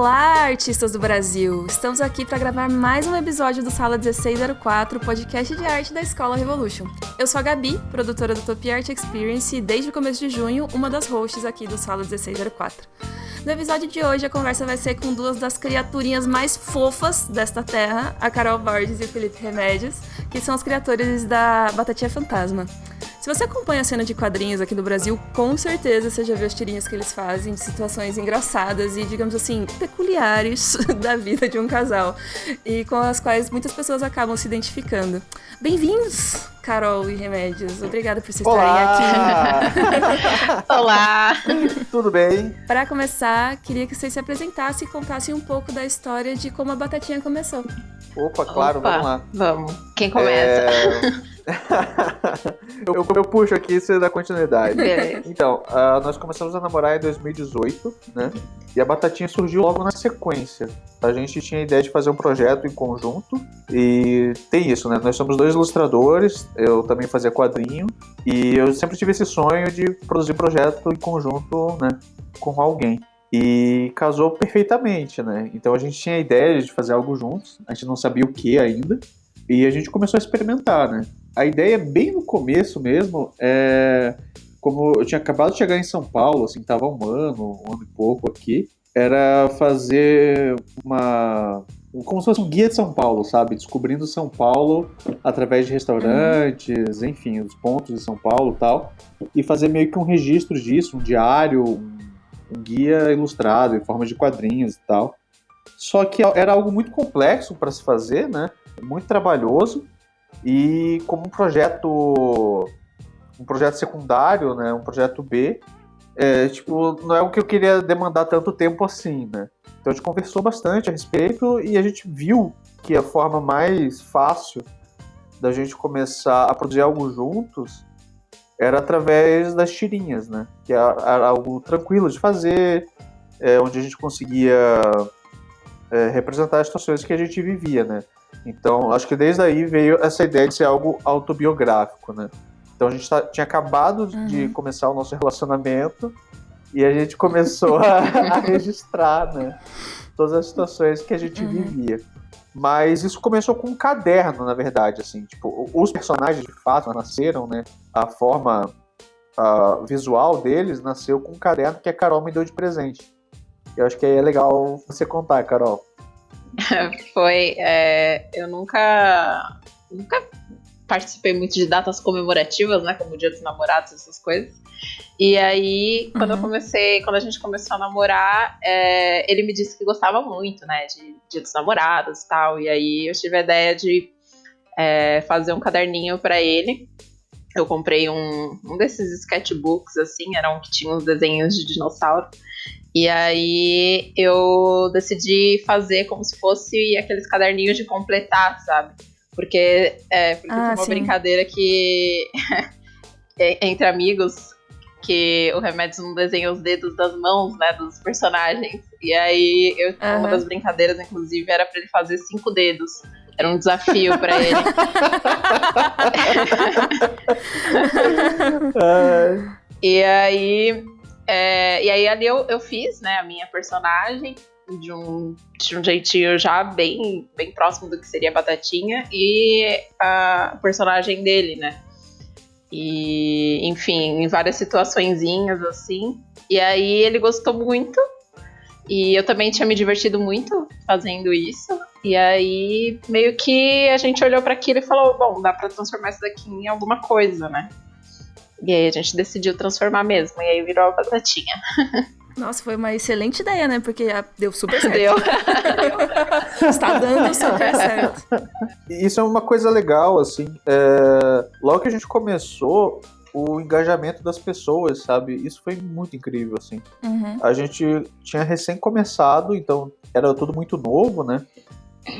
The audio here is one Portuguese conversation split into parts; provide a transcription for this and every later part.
Olá, artistas do Brasil! Estamos aqui para gravar mais um episódio do Sala 1604, podcast de arte da Escola Revolution. Eu sou a Gabi, produtora do Top Art Experience e desde o começo de junho, uma das hosts aqui do Sala 1604. No episódio de hoje, a conversa vai ser com duas das criaturinhas mais fofas desta terra, a Carol Borges e o Felipe Remédios, que são os criadores da Batatinha Fantasma. Se você acompanha a cena de quadrinhos aqui do Brasil, com certeza você já viu as tirinhas que eles fazem de situações engraçadas e, digamos assim, peculiares da vida de um casal, e com as quais muitas pessoas acabam se identificando. Bem-vindos, Carol e Remédios. Obrigada por vocês estarem aqui. Olá! Tudo bem? Para começar, queria que vocês se apresentassem e contassem um pouco da história de como a Batatinha começou. Opa, claro, vamos lá. Vamos. Quem começa? Eu puxo aqui e você dá continuidade. Beleza. Então, nós começamos a namorar em 2018, né? E a Batatinha surgiu logo na sequência. A gente tinha a ideia de fazer um projeto em conjunto. E tem isso, né? Nós somos dois ilustradores, eu também fazia quadrinho. E eu sempre tive esse sonho de produzir projeto em conjunto, né? Com alguém. E casou perfeitamente, né? Então a gente tinha a ideia de fazer algo juntos. A gente não sabia o que ainda. E a gente começou a experimentar, né? A ideia, bem no começo mesmo, como eu tinha acabado de chegar em São Paulo, assim, tava um ano e pouco aqui, era fazer como se fosse um guia de São Paulo, sabe? Descobrindo São Paulo através de restaurantes, enfim, os pontos de São Paulo e tal, e fazer meio que um registro disso, um diário, um guia ilustrado em forma de quadrinhos e tal. Só que era algo muito complexo para se fazer, né? Muito trabalhoso. E como um projeto secundário, né, um projeto B, não é o que eu queria demandar tanto tempo assim, né? Então a gente conversou bastante a respeito e a gente viu que a forma mais fácil da gente começar a produzir algo juntos era através das tirinhas, né? Que era algo tranquilo de fazer, onde a gente conseguia representar as situações que a gente vivia, né? Então, acho que desde aí veio essa ideia de ser algo autobiográfico, né? Então, a gente tinha acabado de começar o nosso relacionamento e a gente começou a registrar, né? Todas as situações que a gente vivia. Mas isso começou com um caderno, na verdade, assim. Tipo, os personagens, de fato, nasceram, né? A forma visual deles nasceu com um caderno que a Carol me deu de presente. Eu acho que aí é legal você contar, Carol. Eu nunca participei muito de datas comemorativas, né, como o Dia dos Namorados, essas coisas. E aí, quando a gente começou a namorar, ele me disse que gostava muito, né, de Dia dos Namorados e tal. E aí eu tive a ideia de fazer um caderninho pra ele. Eu comprei um desses sketchbooks, assim, era um que tinha uns desenhos de dinossauro. E aí eu decidi fazer como se fosse aqueles caderninhos de completar, sabe? Porque foi uma brincadeira que entre amigos, que o Remédios não desenha os dedos das mãos, né, dos personagens. E aí uma das brincadeiras, inclusive, era pra ele fazer 5 dedos. Era um desafio pra ele. E aí ali eu fiz, né, a minha personagem de um jeitinho já bem, bem próximo do que seria a Batatinha e a personagem dele, né? E, enfim, em várias situaçõezinhas assim. E aí ele gostou muito e eu também tinha me divertido muito fazendo isso. E aí meio que a gente olhou para aquilo e falou, bom, dá pra transformar isso daqui em alguma coisa, né? E aí a gente decidiu transformar mesmo. E aí virou a Batatinha. Nossa, foi uma excelente ideia, né? Porque deu super certo. Deu. Está dando super certo. Isso é uma coisa legal, assim. Logo que a gente começou, o engajamento das pessoas, sabe? Isso foi muito incrível, assim. A gente tinha recém começado, então era tudo muito novo, né?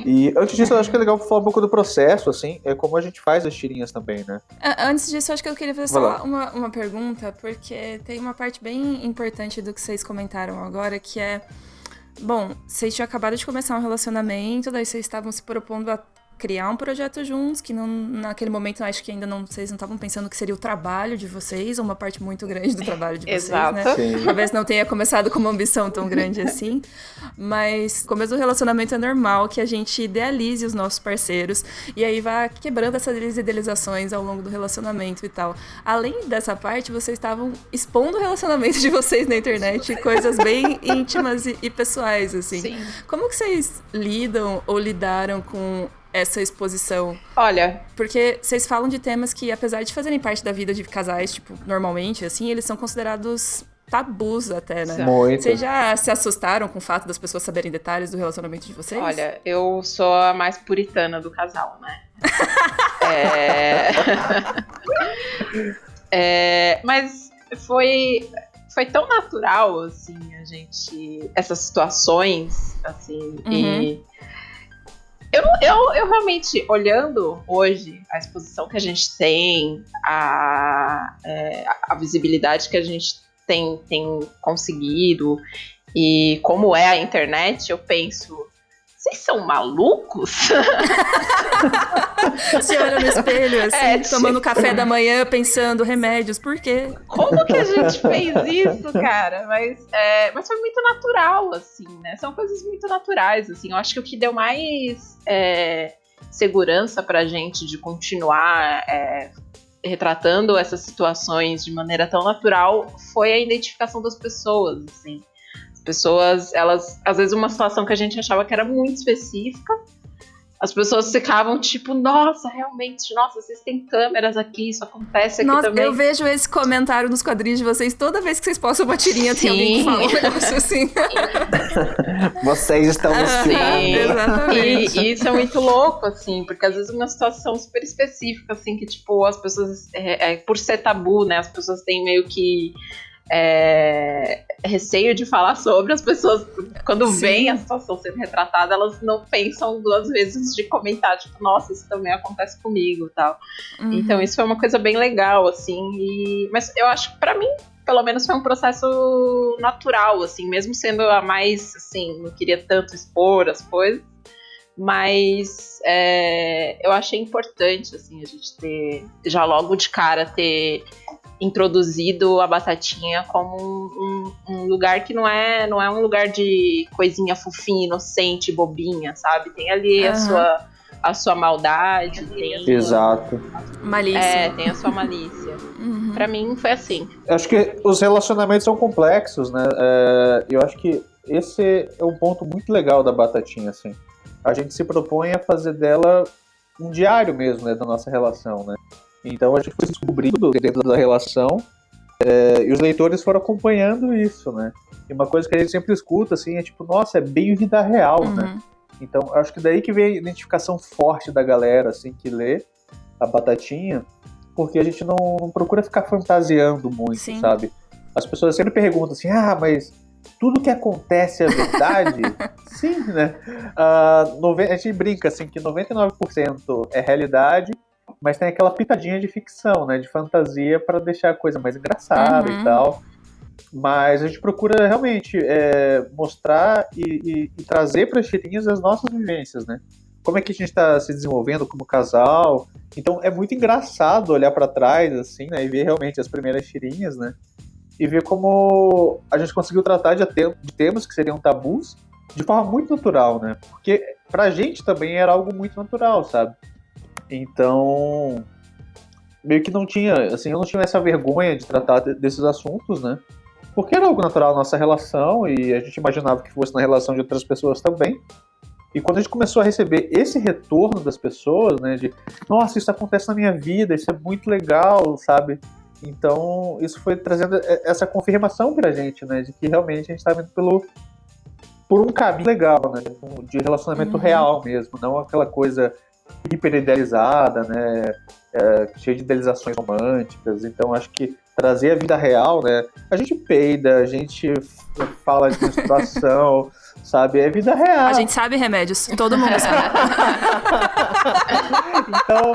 E antes disso, eu acho que é legal falar um pouco do processo, assim, como a gente faz as tirinhas também, né? Antes disso, eu acho que eu queria fazer só uma pergunta, porque tem uma parte bem importante do que vocês comentaram agora, que é, bom, vocês tinham acabado de começar um relacionamento, daí vocês estavam se propondo a criar um projeto juntos, que não, naquele momento acho que ainda vocês não estavam pensando que seria o trabalho de vocês, ou uma parte muito grande do trabalho de vocês, Exato. né? Sim. Talvez não tenha começado com uma ambição tão grande assim, mas no começo do relacionamento é normal que a gente idealize os nossos parceiros, e aí vai quebrando essas idealizações ao longo do relacionamento e tal. Além dessa parte, vocês estavam expondo o relacionamento de vocês na internet, coisas bem íntimas e pessoais, assim. Sim. Como que vocês lidam ou lidaram com essa exposição? Olha, Porque vocês falam de temas que, apesar de fazerem parte da vida de casais, tipo, normalmente, assim, eles são considerados tabus até, né? Muito. Vocês já se assustaram com o fato das pessoas saberem detalhes do relacionamento de vocês? olha, eu sou a mais puritana do casal, né? Mas foi tão natural, assim, a gente... Essas situações, assim, e... Eu realmente, olhando hoje a exposição que a gente tem, a visibilidade que a gente tem conseguido e como é a internet, eu penso, vocês são malucos? Você olha no espelho, assim, tomando café da manhã, pensando, remédios, por quê? Como que a gente fez isso, cara? Mas foi muito natural, assim, né? São coisas muito naturais, assim. Eu acho que o que deu mais segurança pra gente de continuar retratando essas situações de maneira tão natural foi a identificação das pessoas, assim. As pessoas, elas... Às vezes uma situação que a gente achava que era muito específica, as pessoas ficavam tipo, nossa, realmente, nossa, vocês têm câmeras aqui, isso acontece aqui também. Eu vejo esse comentário nos quadrinhos de vocês, toda vez que vocês postam uma tirinha, tem alguém que fala um negócio assim. Vocês estão nos Sim, exatamente. E isso é muito louco, assim, porque às vezes uma situação super específica, assim, que tipo, as pessoas, por ser tabu, né, as pessoas têm meio que receio de falar sobre. As pessoas, quando veem a situação sendo retratada, elas não pensam duas vezes de comentar, tipo, nossa, isso também acontece comigo e tal. Então isso foi uma coisa bem legal, assim, mas eu acho que pra mim, pelo menos, foi um processo natural, assim, mesmo sendo a mais, assim, não queria tanto expor as coisas, mas eu achei importante, assim, a gente ter, já logo de cara, ter introduzido a Batatinha como um lugar que não é um lugar de coisinha fofinha, inocente, bobinha, sabe? Tem ali a sua maldade, tem Exato. Malícia. tem a sua malícia. Pra mim foi assim. Eu acho que os relacionamentos são complexos, né? Eu acho que esse é um ponto muito legal da Batatinha, assim. A gente se propõe a fazer dela um diário mesmo, né, da nossa relação, né? Então a gente foi descobrindo dentro da relação e os leitores foram acompanhando isso, né? E uma coisa que a gente sempre escuta, assim, é tipo, nossa, é bem vida real, né? Então acho que daí que vem a identificação forte da galera, assim, que lê a Batatinha, porque a gente não procura ficar fantasiando muito, Sim. sabe? As pessoas sempre perguntam assim, mas tudo que acontece é verdade? Sim, né? A gente brinca, assim, que 99% é realidade, mas tem aquela pitadinha de ficção, né? De fantasia para deixar a coisa mais engraçada e tal. Mas a gente procura realmente mostrar e trazer para as tirinhas as nossas vivências, né? Como é que a gente está se desenvolvendo como casal. Então é muito engraçado olhar para trás, assim, né? E ver realmente as primeiras tirinhas, né? E ver como a gente conseguiu tratar de temas que seriam tabus de forma muito natural, né? Porque pra gente também era algo muito natural, sabe? Então, meio que não tinha, assim, eu não tinha essa vergonha de tratar desses assuntos, né? Porque era algo natural na nossa relação e a gente imaginava que fosse na relação de outras pessoas também. E quando a gente começou a receber esse retorno das pessoas, né? De, nossa, isso acontece na minha vida, isso é muito legal, sabe? Então, isso foi trazendo essa confirmação pra gente, né? De que realmente a gente estava indo por um caminho legal, né? De relacionamento real mesmo, não aquela coisa hiper idealizada, né? Cheia de idealizações românticas. Então, acho que trazer a vida real, né? A gente peida, a gente fala de menstruação, sabe? É vida real. A gente sabe remédios, todo mundo sabe. Então,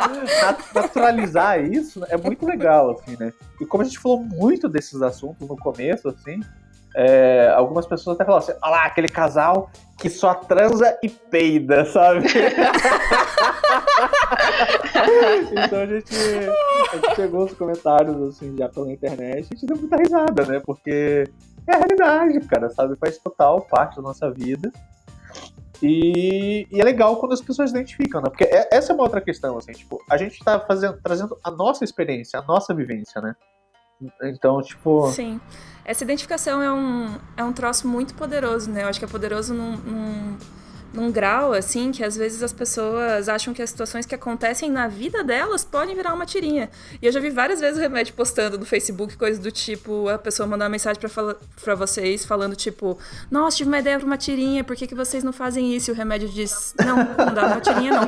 naturalizar isso é muito legal, assim, né? E como a gente falou muito desses assuntos no começo, assim, algumas pessoas até falam assim, olha lá, aquele casal que só transa e peida, sabe? Então a gente pegou os comentários, assim, já pela internet, e a gente deu muita risada, né? Porque é a realidade, cara, sabe? Faz total parte da nossa vida. E é legal quando as pessoas identificam, né? Porque essa é uma outra questão, assim, tipo, a gente tá trazendo a nossa experiência, a nossa vivência, né? Então, tipo... Sim. Essa identificação é um troço muito poderoso, né? Eu acho que é poderoso num grau, assim, que às vezes as pessoas acham que as situações que acontecem na vida delas podem virar uma tirinha. E eu já vi várias vezes o Remédio postando no Facebook coisas do tipo, a pessoa mandar uma mensagem pra vocês falando tipo, nossa, tive uma ideia pra uma tirinha, por que vocês não fazem isso? E o Remédio diz, não dá uma tirinha não.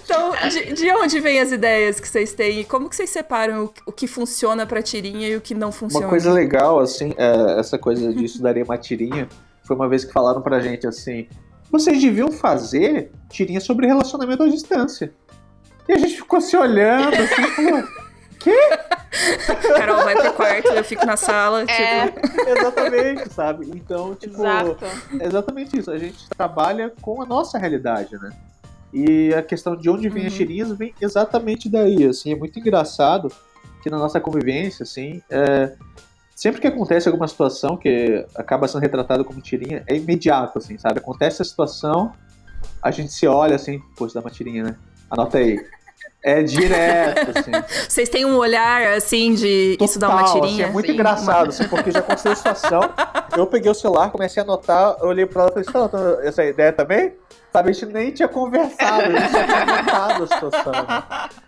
Então, de onde vêm as ideias que vocês têm? E como que vocês separam o que funciona pra tirinha e o que não funciona? Uma coisa legal, assim, essa coisa disso daria uma tirinha, foi uma vez que falaram pra gente assim, vocês deviam fazer tirinha sobre relacionamento à distância. E a gente ficou se olhando assim, falou, quê? Carol vai pro quarto, eu fico na sala, tipo... Exatamente, sabe? Então, tipo, Exato. é exatamente isso, a gente trabalha com a nossa realidade, né? E a questão de onde vem as tirinhas vem exatamente daí, assim, é muito engraçado que na nossa convivência, assim, sempre que acontece alguma situação que acaba sendo retratada como tirinha, é imediato, assim, sabe? Acontece a situação, a gente se olha assim, pô, isso dá uma tirinha, né? Anota aí. É direto, assim. Vocês têm um olhar, assim, de Total, isso dá uma tirinha? Assim, é muito engraçado, assim, porque já aconteceu a situação, eu peguei o celular, comecei a anotar, eu olhei pra ela e falei, você tá anotando essa ideia também? Sabe, a gente nem tinha conversado, a gente tinha comentado a situação, né?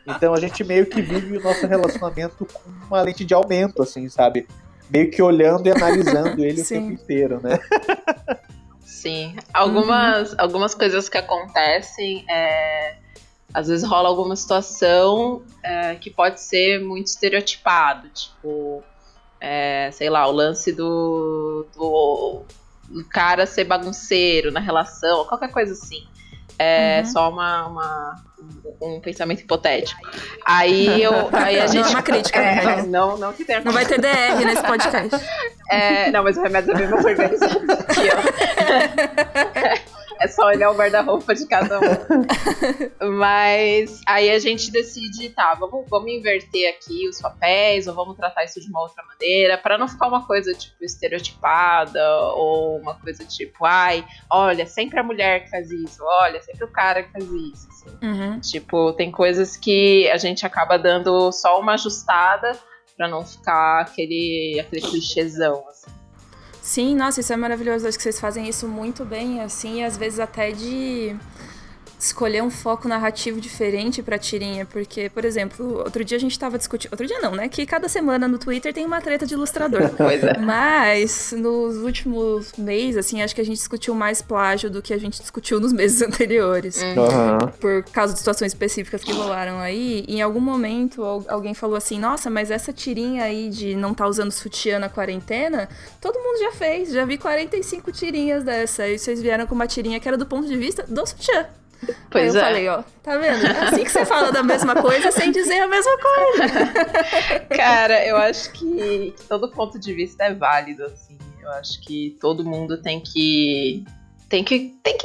Então a gente meio que vive o nosso relacionamento com uma lente de aumento, assim, sabe? Meio que olhando e analisando ele o tempo inteiro, né? Sim. Algumas coisas que acontecem, às vezes rola alguma situação que pode ser muito estereotipado, tipo, sei lá, o lance do cara ser bagunceiro na relação, qualquer coisa assim. Só um pensamento hipotético. Aí a gente... Não é uma crítica, né? Não que tenha... Não vai ter DR nesse podcast. Não, mas o Remédio é bem mais organizado que eu. É só olhar o guarda-roupa de cada um. Mas aí a gente decide, tá, vamos inverter aqui os papéis, ou vamos tratar isso de uma outra maneira, pra não ficar uma coisa, tipo, estereotipada, ou uma coisa tipo, ai, olha, sempre a mulher que faz isso, olha, sempre o cara que faz isso. Assim. Tipo, tem coisas que a gente acaba dando só uma ajustada pra não ficar aquele clichêzão, assim. Sim, nossa, isso é maravilhoso. Acho que vocês fazem isso muito bem, assim, e às vezes até de escolher um foco narrativo diferente pra tirinha, porque, por exemplo, outro dia a gente tava discutindo... Outro dia não, né? Que cada semana no Twitter tem uma treta de ilustrador. Pois é. Mas, nos últimos meses, assim, acho que a gente discutiu mais plágio do que a gente discutiu nos meses anteriores. Por causa de situações específicas que rolaram aí. E em algum momento, alguém falou assim, nossa, mas essa tirinha aí de não tá usando sutiã na quarentena, todo mundo já fez. Já vi 45 tirinhas dessa. E vocês vieram com uma tirinha que era do ponto de vista do sutiã. Aí eu falei, ó, tá vendo? É assim que você fala da mesma coisa sem dizer a mesma coisa. Cara, eu acho que todo ponto de vista é válido, assim. Eu acho que todo mundo tem que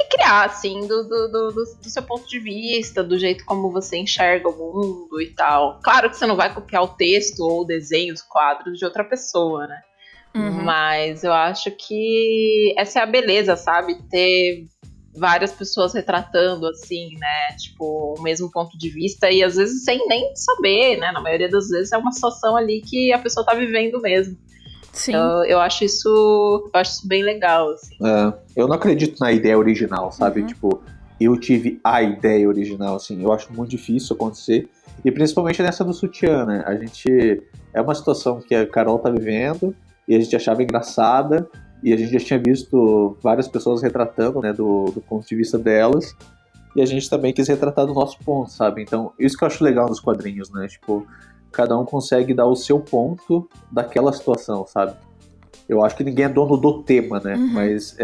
criar, assim, do seu ponto de vista, do jeito como você enxerga o mundo e tal. Claro que você não vai copiar o texto ou o desenho, os quadros de outra pessoa, né? Mas eu acho que essa é a beleza, sabe? Ter várias pessoas retratando, assim, né, tipo, o mesmo ponto de vista e às vezes sem nem saber, né, na maioria das vezes é uma situação ali que a pessoa tá vivendo mesmo. Sim. Então, eu acho isso bem legal, assim. Eu não acredito na ideia original, sabe, tipo, eu tive a ideia original, assim, eu acho muito difícil acontecer, e principalmente nessa do sutiã, né, é uma situação que a Carol tá vivendo e a gente achava engraçada. E a gente já tinha visto várias pessoas retratando, né, do ponto de vista delas. E a gente também quis retratar do nosso ponto, sabe? Então, isso que eu acho legal nos quadrinhos, né? Tipo, cada um consegue dar o seu ponto daquela situação, sabe? Eu acho que ninguém é dono do tema, né? Mas,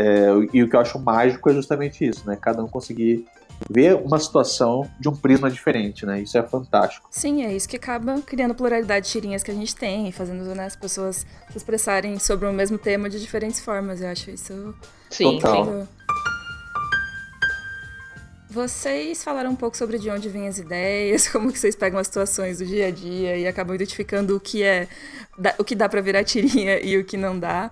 e o que eu acho mágico é justamente isso, né? Cada um conseguir ver uma situação de um prisma diferente, né? Isso é fantástico. Sim, é isso que acaba criando pluralidade de tirinhas que a gente tem, fazendo, né, as pessoas se expressarem sobre o mesmo tema de diferentes formas. Eu acho isso... Sim, total. sim. Vocês falaram um pouco sobre de onde vêm as ideias, como que vocês pegam as situações do dia a dia e acabam identificando o que dá pra virar tirinha e o que não dá.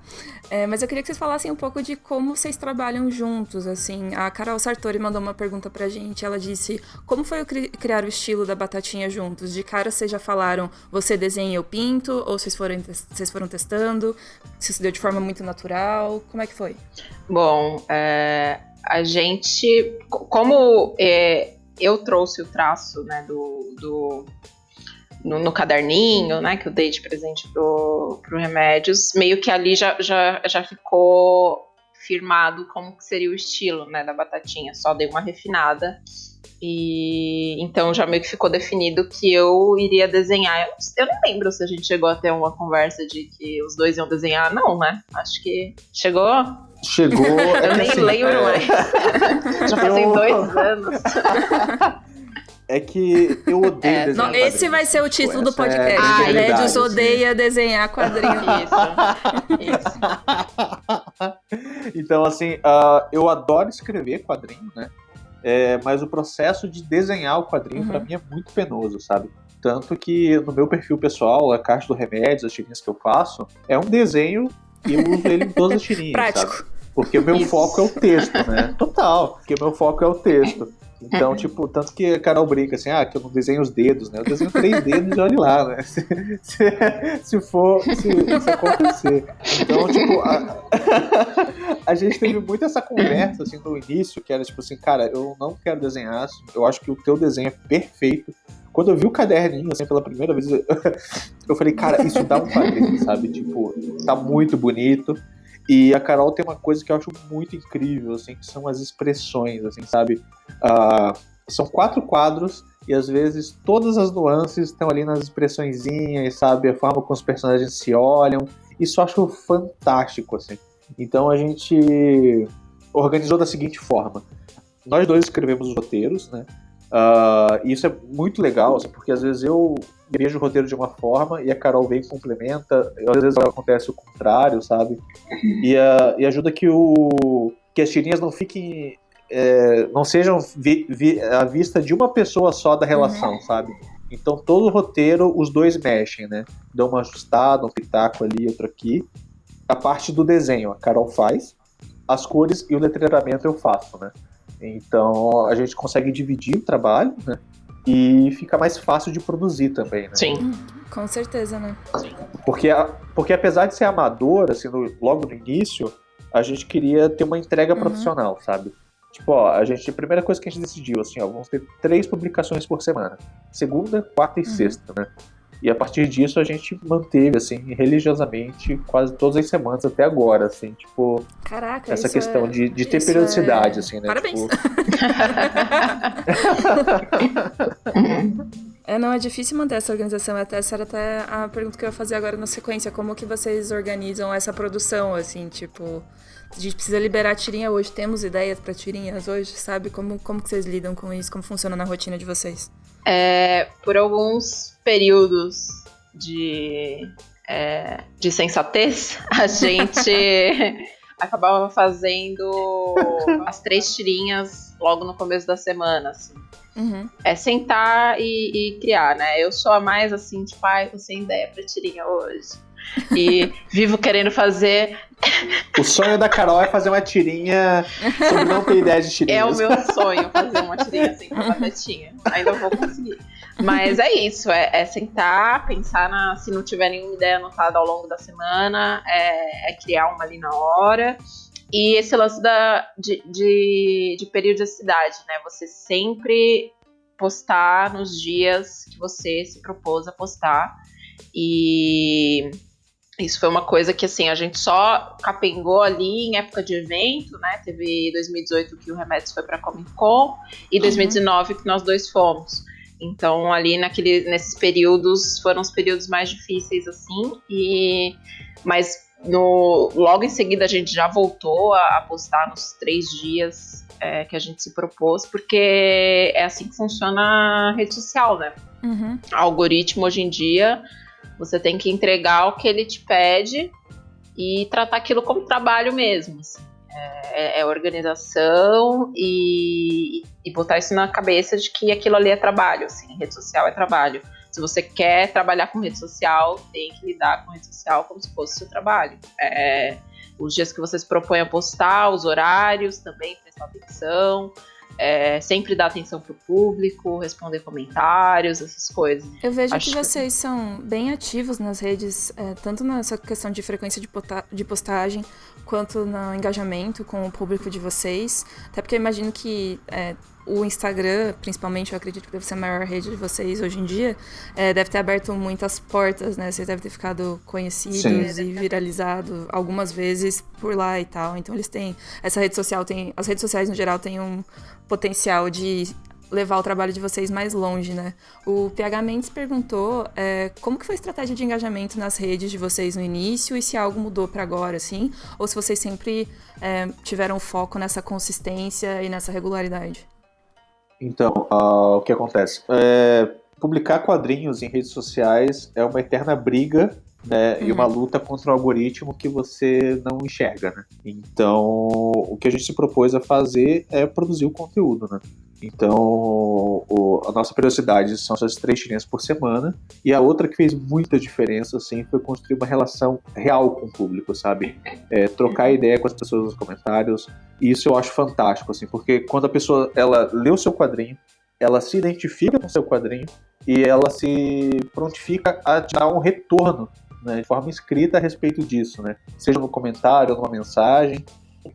Mas eu queria que vocês falassem um pouco de como vocês trabalham juntos, assim. A Carol Sartori mandou uma pergunta pra gente, ela disse, como foi criar o estilo da Batatinha juntos? De cara vocês já falaram, você desenha e eu pinto, ou vocês foram testando? Se deu de forma muito natural? Como é que foi? Bom, a gente, como eu trouxe o traço, né, no caderninho, né, que eu dei de presente pro Remédios, meio que ali já ficou firmado como que seria o estilo, né, da Batatinha, só dei uma refinada e então já meio que ficou definido que eu iria desenhar. Eu não lembro se a gente chegou a ter uma conversa de que os dois iam desenhar, não, né? Acho que chegou. Eu nem lembro mais. Já fazem 2 anos. É que eu odeio desenhar quadrinhos. Esse vai ser o título do podcast. Remédios odeia desenhar quadrinhos. Isso. Então, assim, eu adoro escrever quadrinho, né? Mas o processo de desenhar o quadrinho, pra mim, é muito penoso, sabe? Tanto que no meu perfil pessoal, a caixa do Remédios, as tirinhas que eu faço, é um desenho e eu uso ele em todas as tirinhas, prático. sabe? Porque o meu foco é o texto, né? Total, porque o meu foco é o texto. Então, tipo, tanto que a Carol brinca assim, que eu não desenho os dedos, né? Eu desenho 3 dedos e olhe lá, né? Se acontecer. Então, tipo, a gente teve muito essa conversa, assim, no início, que era tipo assim, cara, eu não quero desenhar, eu acho que o teu desenho é perfeito. Quando eu vi o caderninho, assim, pela primeira vez, eu falei, cara, isso dá um quadrinho, sabe? Tipo, tá muito bonito. E a Carol tem uma coisa que eu acho muito incrível, assim, que são as expressões, assim, sabe? São 4 quadros e às vezes todas as nuances estão ali nas expressõezinhas, sabe? A forma como os personagens se olham. Isso eu acho fantástico, assim. Então a gente organizou da seguinte forma. Nós dois escrevemos os roteiros, né? E isso é muito legal, assim, porque às vezes eu vejo o roteiro de uma forma e a Carol vem e complementa, às vezes acontece o contrário, sabe? E ajuda que as tirinhas não fiquem, não sejam à vista de uma pessoa só da relação, sabe? Então todo o roteiro os dois mexem, né? Dão uma ajustada, um pitaco ali, outro aqui. A parte do desenho a Carol faz, as cores e o letreiramento eu faço, né? Então a gente consegue dividir o trabalho, né? E fica mais fácil de produzir também, né? Sim. Com certeza, né? Porque apesar de ser amador, assim, logo no início, a gente queria ter uma entrega profissional, sabe? Tipo, a primeira coisa que a gente decidiu, assim, vamos ter 3 publicações por semana. Segunda, quarta e sexta, né? E a partir disso a gente manteve, assim, religiosamente quase todas as semanas até agora, assim, tipo... Caraca, essa questão de ter periodicidade, assim, né? Parabéns! Tipo... Não, é difícil manter essa organização. Essa era até a pergunta que eu ia fazer agora na sequência. Como que vocês organizam essa produção, assim, tipo... A gente precisa liberar tirinha hoje. Temos ideias para tirinhas hoje, sabe? Como que vocês lidam com isso? Como funciona na rotina de vocês? Por alguns períodos de sensatez, a gente acabava fazendo as 3 tirinhas logo no começo da semana, assim. Sentar e criar, né? Eu sou a mais assim, tipo, tô sem ideia pra tirinha hoje. E vivo querendo fazer. O sonho da Carol é fazer uma tirinha sobre não ter ideia de tirinha. É o meu sonho fazer uma tirinha assim com batatinha. Ainda vou conseguir. Mas é isso, é sentar, pensar se não tiver nenhuma ideia anotada ao longo da semana, criar uma ali na hora. E esse lance de periodicidade, né? Você sempre postar nos dias que você se propôs a postar. E isso foi uma coisa que, assim, a gente só capengou ali em época de evento, né? Teve 2018 que o Remédios foi pra Comic Con e 2019 que nós dois fomos. Então, ali nesses períodos, foram os períodos mais difíceis, assim. Mas logo em seguida a gente já voltou a postar nos 3 dias que a gente se propôs, porque é assim que funciona a rede social, né? O algoritmo hoje em dia, você tem que entregar o que ele te pede e tratar aquilo como trabalho mesmo, assim. É organização e botar isso na cabeça de que aquilo ali é trabalho, assim, rede social é trabalho. Se você quer trabalhar com rede social, tem que lidar com rede social como se fosse seu trabalho. Os dias que você se propõe a postar, os horários também, prestar atenção. Sempre dar atenção pro público, responder comentários, essas coisas. Eu vejo que vocês são bem ativos nas redes, tanto nessa questão de frequência de postagem, quanto no engajamento com o público de vocês. Até porque eu imagino que o Instagram, principalmente, eu acredito que deve ser a maior rede de vocês hoje em dia, deve ter aberto muitas portas, né? Vocês devem ter ficado conhecidos Sim. e viralizado algumas vezes por lá e tal. Então eles têm... Essa rede social tem... As redes sociais, no geral, têm um potencial de levar o trabalho de vocês mais longe, né? O PH Mendes perguntou como que foi a estratégia de engajamento nas redes de vocês no início e se algo mudou para agora, assim, ou se vocês sempre tiveram foco nessa consistência e nessa regularidade. Então, o que acontece? Publicar quadrinhos em redes sociais é uma eterna briga, né, e uma luta contra um algoritmo que você não enxerga, né? Então, o que a gente se propôs a fazer é produzir o conteúdo, né? Então, a nossa periodicidade são essas 3 tirinhas por semana, e a outra que fez muita diferença, assim, foi construir uma relação real com o público, sabe? Trocar ideia com as pessoas nos comentários, e isso eu acho fantástico, assim, porque quando a pessoa, ela lê o seu quadrinho, ela se identifica com o seu quadrinho, e ela se prontifica a te dar um retorno, né, de forma escrita a respeito disso, né? Seja no comentário ou numa mensagem.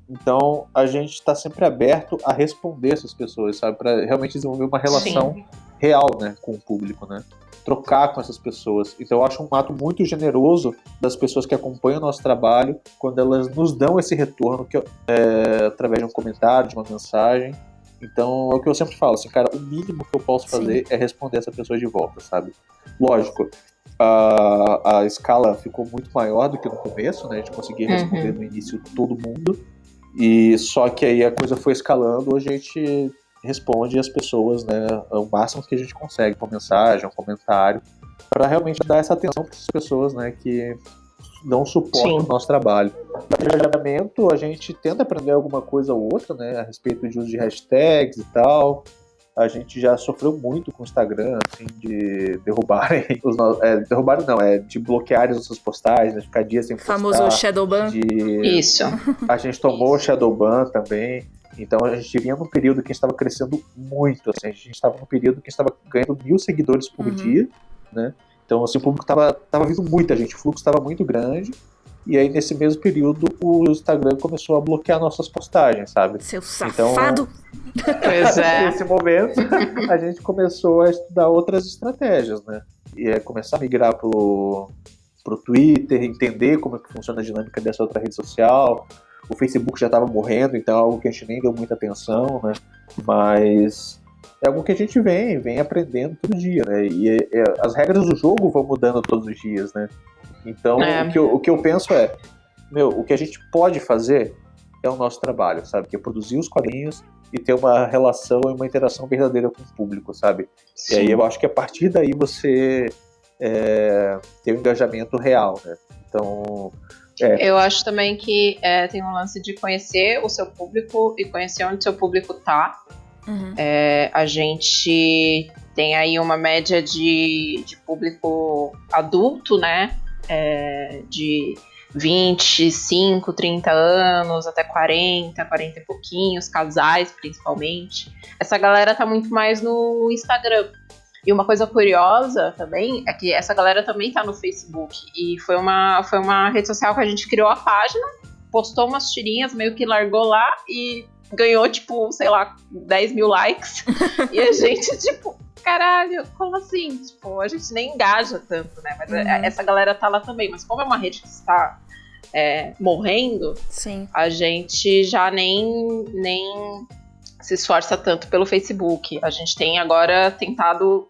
Então, a gente está sempre aberto a responder essas pessoas, sabe? Para realmente desenvolver uma relação Sim. real, né, com o público, né? Trocar com essas pessoas. Então, eu acho um ato muito generoso das pessoas que acompanham o nosso trabalho quando elas nos dão esse retorno através de um comentário, de uma mensagem. Então, é o que eu sempre falo, assim, cara, o mínimo que eu posso fazer Sim. é responder essa pessoa de volta, sabe? Lógico, a escala ficou muito maior do que no começo, né? A gente conseguia responder no início todo mundo, e só que aí a coisa foi escalando, a gente responde as pessoas, né, o máximo que a gente consegue, com mensagem, um comentário, para realmente dar essa atenção para essas pessoas, né, que dão suporte Sim. ao nosso trabalho. No engajamento, a gente tenta aprender alguma coisa ou outra, né, a respeito de uso de hashtags e tal. A gente já sofreu muito com o Instagram, assim, de derrubarem derrubarem não, de bloquearem as nossas postagens, de ficar dias sem postar. O famoso Shadowban. Isso. A gente tomou o Shadowban também. Então a gente vinha num período que a gente estava crescendo muito, assim, a gente estava num período que a gente estava ganhando 1.000 seguidores por dia, né? Então assim, o público estava vindo muita gente, o fluxo estava muito grande. E aí, nesse mesmo período, o Instagram começou a bloquear nossas postagens, sabe? Seu safado! Então, pois é. Nesse momento, a gente começou a estudar outras estratégias, né? E começar a migrar pro Twitter, entender como é que funciona a dinâmica dessa outra rede social. O Facebook já estava morrendo, então é algo que a gente nem deu muita atenção, né? Mas é algo que a gente vem aprendendo todo dia, né? E as regras do jogo vão mudando todos os dias, né? Então, o que eu penso o que a gente pode fazer é o nosso trabalho, sabe? Que é produzir os quadrinhos e ter uma relação e uma interação verdadeira com o público, sabe? Sim. E aí eu acho que a partir daí você tem um engajamento real, né? Então... Eu acho também que tem um lance de conhecer o seu público e conhecer onde o seu público tá. A gente tem aí uma média de público adulto, né? De 25, 30 anos, até 40 e pouquinhos, casais principalmente. Essa galera tá muito mais no Instagram. E uma coisa curiosa também é que essa galera também tá no Facebook. E foi uma rede social que a gente criou a página, postou umas tirinhas, meio que largou lá e ganhou, tipo, sei lá, 10 mil likes. E a gente, tipo, caralho, como assim? Tipo, a gente nem engaja tanto, né? Mas essa galera tá lá também. Mas como é uma rede que está morrendo, Sim. a gente já nem se esforça tanto pelo Facebook. A gente tem agora tentado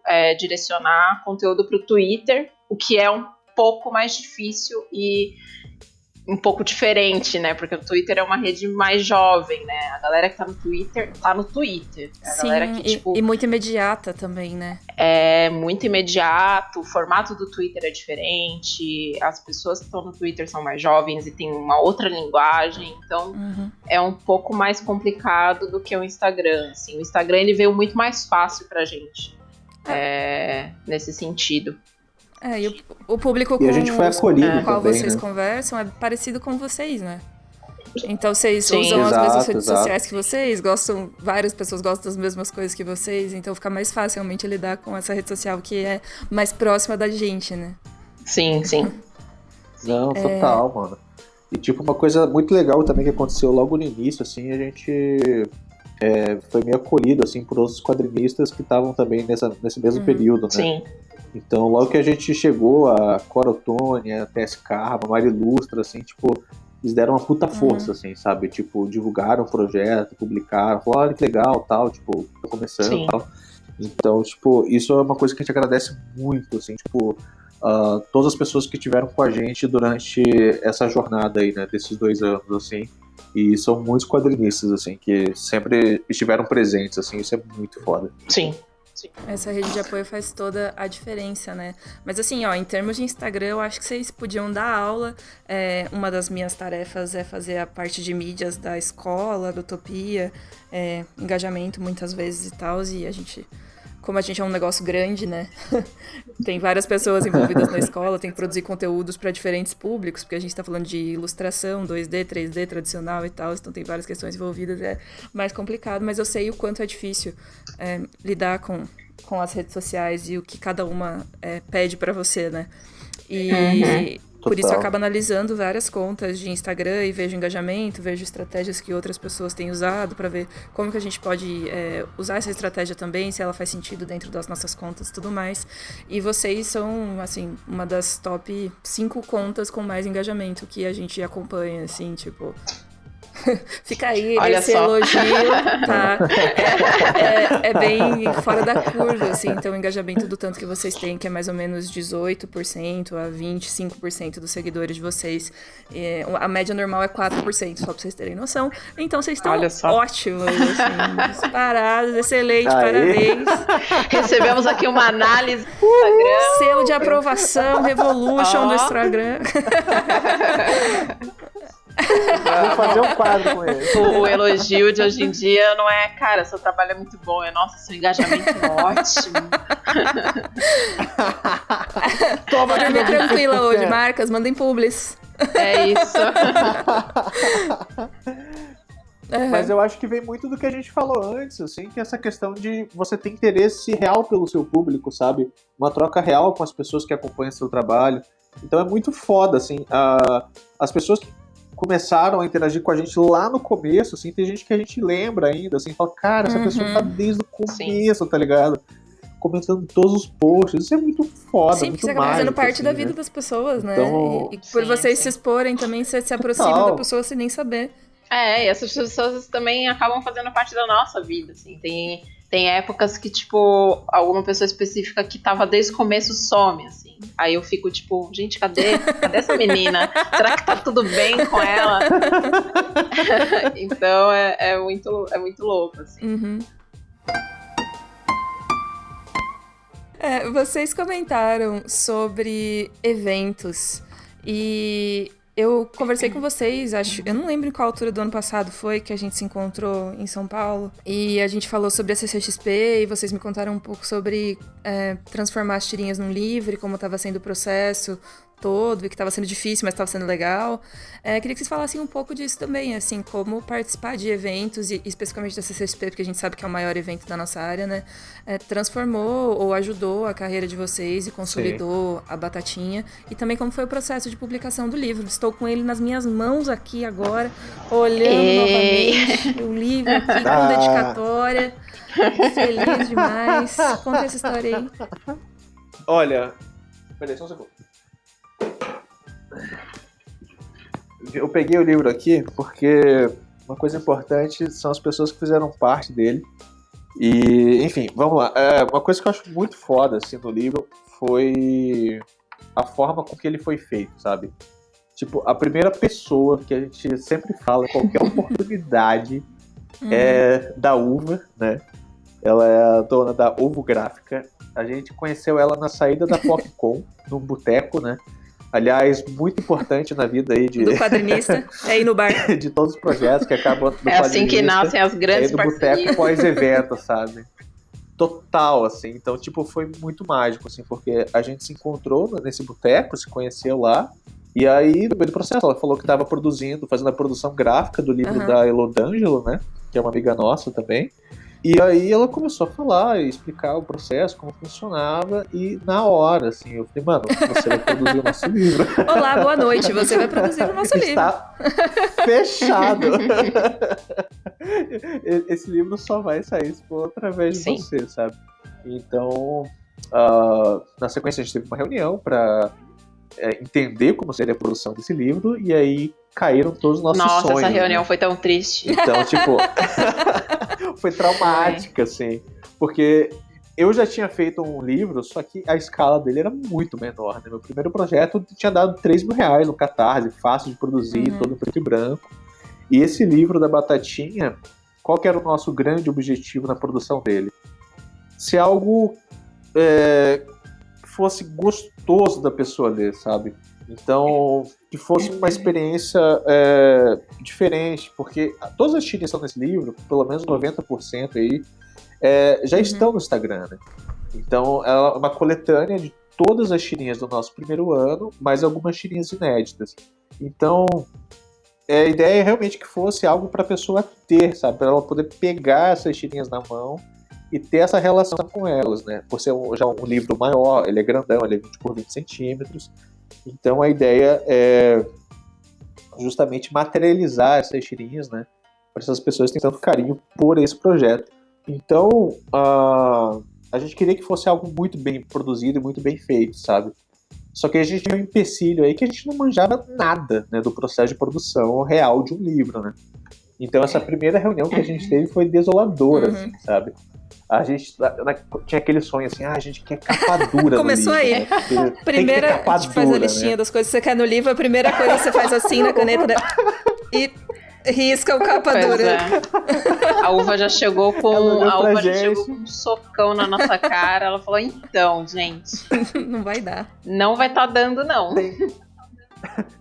um pouco diferente, né? Porque o Twitter é uma rede mais jovem, né? A galera que tá no Twitter, tá no Twitter. A Sim, galera que, tipo, e muito imediata também, né? é muito imediato, o formato do Twitter é diferente, as pessoas que estão no Twitter são mais jovens e têm uma outra linguagem, então é um pouco mais complicado do que o Instagram. Assim. O Instagram ele veio muito mais fácil pra gente, nesse sentido. E o público E a gente foi acolhido com o qual também, vocês né? conversam é parecido com vocês, né? Então vocês Sim. usam as mesmas redes Exato. sociais que vocês, várias pessoas gostam das mesmas coisas que vocês, então fica mais fácil realmente lidar com essa rede social que é mais próxima da gente, né? Sim. Não, total, mano. E tipo, uma coisa muito legal também que aconteceu logo no início, assim, a gente foi meio acolhido, assim, por outros quadrinistas que estavam também nesse mesmo período, né? Sim. Então, logo que a gente chegou, a Cora Ottoni, a Tess Carva, a Mari Lustra, assim, tipo, eles deram uma puta força, assim, sabe? Tipo, divulgaram o projeto, publicaram, falaram, olha que legal, tal, tipo, tô começando e tal. Então, tipo, isso é uma coisa que a gente agradece muito, assim, tipo, todas as pessoas que estiveram com a gente durante essa jornada aí, né, desses 2 anos, assim, e são muitos quadrinistas, assim, que sempre estiveram presentes, assim, isso é muito foda. Sim. Essa rede de apoio faz toda a diferença, né? Mas assim, ó, em termos de Instagram, eu acho que vocês podiam dar aula. Uma das minhas tarefas é fazer a parte de mídias da escola, do Utopia, engajamento muitas vezes e tal, e como a gente é um negócio grande, né? Tem várias pessoas envolvidas na escola, tem que produzir conteúdos para diferentes públicos, porque a gente está falando de ilustração, 2D, 3D tradicional e tal, então tem várias questões envolvidas, é mais complicado, mas eu sei o quanto é difícil lidar com as redes sociais e o que cada uma pede para você, né? E por isso eu acabo analisando várias contas de Instagram e vejo engajamento, vejo estratégias que outras pessoas têm usado para ver como que a gente pode usar essa estratégia também, se ela faz sentido dentro das nossas contas e tudo mais. E vocês são, assim, uma das top 5 contas com mais engajamento que a gente acompanha, assim, tipo... Fica aí, olha esse só. elogio, tá? É bem fora da curva, assim, então o engajamento do tanto que vocês têm, que é mais ou menos 18% a 25% dos seguidores de vocês. A média normal é 4%, só pra vocês terem noção. Então vocês estão ótimos, assim, disparados, excelente, parabéns. Recebemos aqui uma análise do Instagram. Selo de aprovação, Revolution do Instagram. Vou fazer um quadro com ele. O elogio de hoje em dia não é, cara, seu trabalho é muito bom, nossa, seu engajamento é ótimo. Toma, vou dormir tranquila hoje, marcas, mandem publis. É isso. Mas eu acho que vem muito do que a gente falou antes, assim, que essa questão de você ter interesse real pelo seu público, sabe? Uma troca real com as pessoas que acompanham seu trabalho. Então é muito foda, assim, as pessoas que começaram a interagir com a gente lá no começo, assim, tem gente que a gente lembra ainda, assim, fala, cara, essa pessoa tá desde o começo, tá ligado? Comentando todos os posts, isso é muito foda, sim, muito porque você acaba fazendo parte assim, da vida das pessoas, né? Então, E por vocês se exporem também, você se aproxima da pessoa sem nem saber. E essas pessoas também acabam fazendo parte da nossa vida, assim, tem épocas que, tipo, alguma pessoa específica que tava desde o começo some, assim. Aí eu fico, tipo, gente, cadê essa menina? Será que tá tudo bem com ela? Então é muito louco, assim. Vocês comentaram sobre eventos e eu conversei com vocês, eu não lembro em qual altura do ano passado foi que a gente se encontrou em São Paulo e a gente falou sobre a CCXP e vocês me contaram um pouco sobre transformar as tirinhas num livro e como estava sendo o processo todo e que estava sendo difícil, mas estava sendo legal. Queria que vocês falassem um pouco disso também, assim, como participar de eventos, e especificamente da CCXP, porque a gente sabe que é o maior evento da nossa área, né? Transformou ou ajudou a carreira de vocês e consolidou a Batatinha. E também como foi o processo de publicação do livro. Estou com ele nas minhas mãos aqui agora, olhando novamente o livro aqui com dedicatória. Feliz demais. Conta essa história aí. Olha, peraí, só um segundo. Eu peguei o livro aqui porque uma coisa importante são as pessoas que fizeram parte dele. E, enfim, vamos lá. Uma coisa que eu acho muito foda assim, no livro foi a forma com que ele foi feito, sabe? Tipo, a primeira pessoa que a gente sempre fala em qualquer oportunidade é da Uva, né? Ela é a dona da Ovo Gráfica. A gente conheceu ela na saída da PocCon, num boteco, né? Aliás, muito importante na vida aí do quadrinista, é ir no bar. de todos os projetos que acabam do É assim que nascem as grandes do parcerias. boteco pós-evento, sabe? Total, assim. Então, tipo, foi muito mágico, assim, porque a gente se encontrou nesse boteco, se conheceu lá, e aí, no meio do processo, ela falou que estava fazendo a produção gráfica do livro da Elodângelo, né? Que é uma amiga nossa também. E aí ela começou a falar e explicar o processo, como funcionava, e na hora, assim, eu falei, mano, você vai produzir o nosso livro. Olá, boa noite, você vai produzir o nosso livro. Está fechado. Esse livro só vai sair se for através de você, sabe? Então, na sequência a gente teve uma reunião para entender como seria a produção desse livro, e aí caíram todos os nossos sonhos. Nossa, essa reunião foi tão triste. Então, tipo, foi traumática, assim, porque eu já tinha feito um livro, só que a escala dele era muito menor, né? Meu primeiro projeto tinha dado R$3.000 no Catarse, fácil de produzir, todo preto e branco. E esse livro da Batatinha, qual que era o nosso grande objetivo na produção dele? Ser algo que fosse gostoso da pessoa ler, sabe? Então, que fosse uma experiência diferente, porque todas as tirinhas que estão nesse livro, pelo menos 90% aí, já estão no Instagram, né? Então, ela é uma coletânea de todas as tirinhas do nosso primeiro ano, mais algumas tirinhas inéditas. Então, a ideia é realmente que fosse algo para a pessoa ter, sabe? Para ela poder pegar essas tirinhas na mão e ter essa relação com elas, né? Por ser já um livro maior, ele é grandão, ele é 20 por 20 centímetros. Então, a ideia é justamente materializar essas tirinhas, né? Para essas pessoas que têm tanto carinho por esse projeto. Então, a gente queria que fosse algo muito bem produzido e muito bem feito, sabe? Só que a gente tinha um empecilho aí que a gente não manjava nada, né, do processo de produção real de um livro, né? Então essa primeira reunião que a gente teve foi desoladora, assim, sabe? A gente tinha aquele sonho assim, a gente quer capa dura Começou no livro, aí. né? Primeira, a gente faz a listinha, né, das coisas que você quer no livro, a primeira coisa que você faz assim na caneta, né? E risca o capa dura. A Uva já chegou com um socão na nossa cara. Ela falou, então, gente, não vai dar. Não vai estar dando, não.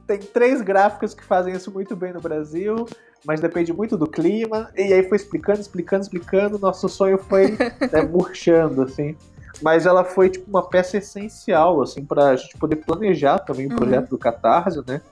Tem 3 gráficos que fazem isso muito bem no Brasil, mas depende muito do clima. E aí foi explicando. Nosso sonho foi murchando, assim. Mas ela foi tipo uma peça essencial, assim, pra gente poder planejar também o projeto do Catarse, né?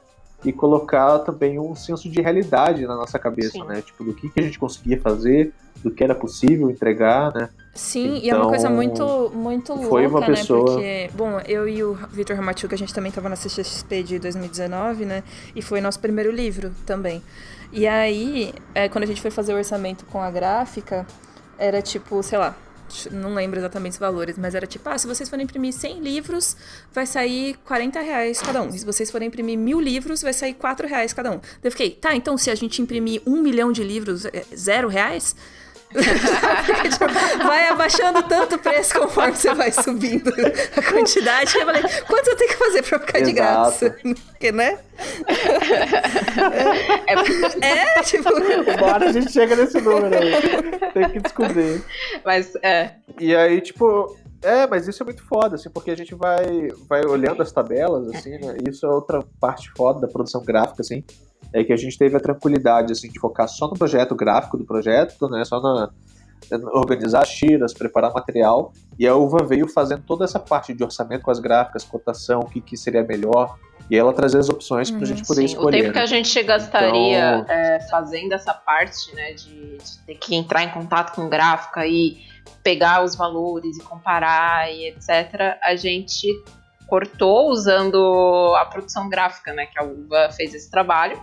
E colocar também um senso de realidade na nossa cabeça, né? Tipo, do que a gente conseguia fazer, do que era possível entregar, né? Sim, então, e é uma coisa muito, muito louca, foi uma pessoa... né? Porque, bom, eu e o Vitor Ramachuk, a gente também estava na CCXP de 2019, né? E foi nosso primeiro livro também. E aí, quando a gente foi fazer o orçamento com a gráfica, era tipo, sei lá, não lembro exatamente os valores, mas era tipo, se vocês forem imprimir 100 livros, vai sair R$40 cada um. E se vocês forem imprimir 1000 livros, vai sair R$4 cada um. Eu fiquei, tá, então se a gente imprimir 1 milhão de livros, R$0? Vai abaixando tanto o preço conforme você vai subindo a quantidade. Eu falei, quanto eu tenho que fazer pra ficar de graça? Porque, né? Tipo... Bora, a gente chega nesse número aí. Tem que descobrir. Mas, E aí, tipo... mas isso é muito foda, assim, porque a gente vai olhando as tabelas, assim, né? Isso é outra parte foda da produção gráfica, assim. É que a gente teve a tranquilidade, assim, de focar só no projeto gráfico do projeto, né? Só organizar as tiras, preparar material. E a Uva veio fazendo toda essa parte de orçamento com as gráficas, cotação, o que seria melhor. E ela trazer as opções pra gente poder escolher. O tempo que a gente gastaria fazendo essa parte, né? De ter que entrar em contato com gráfica e pegar os valores e comparar e etc. A gente cortou usando a produção gráfica, né? Que a Uva fez esse trabalho.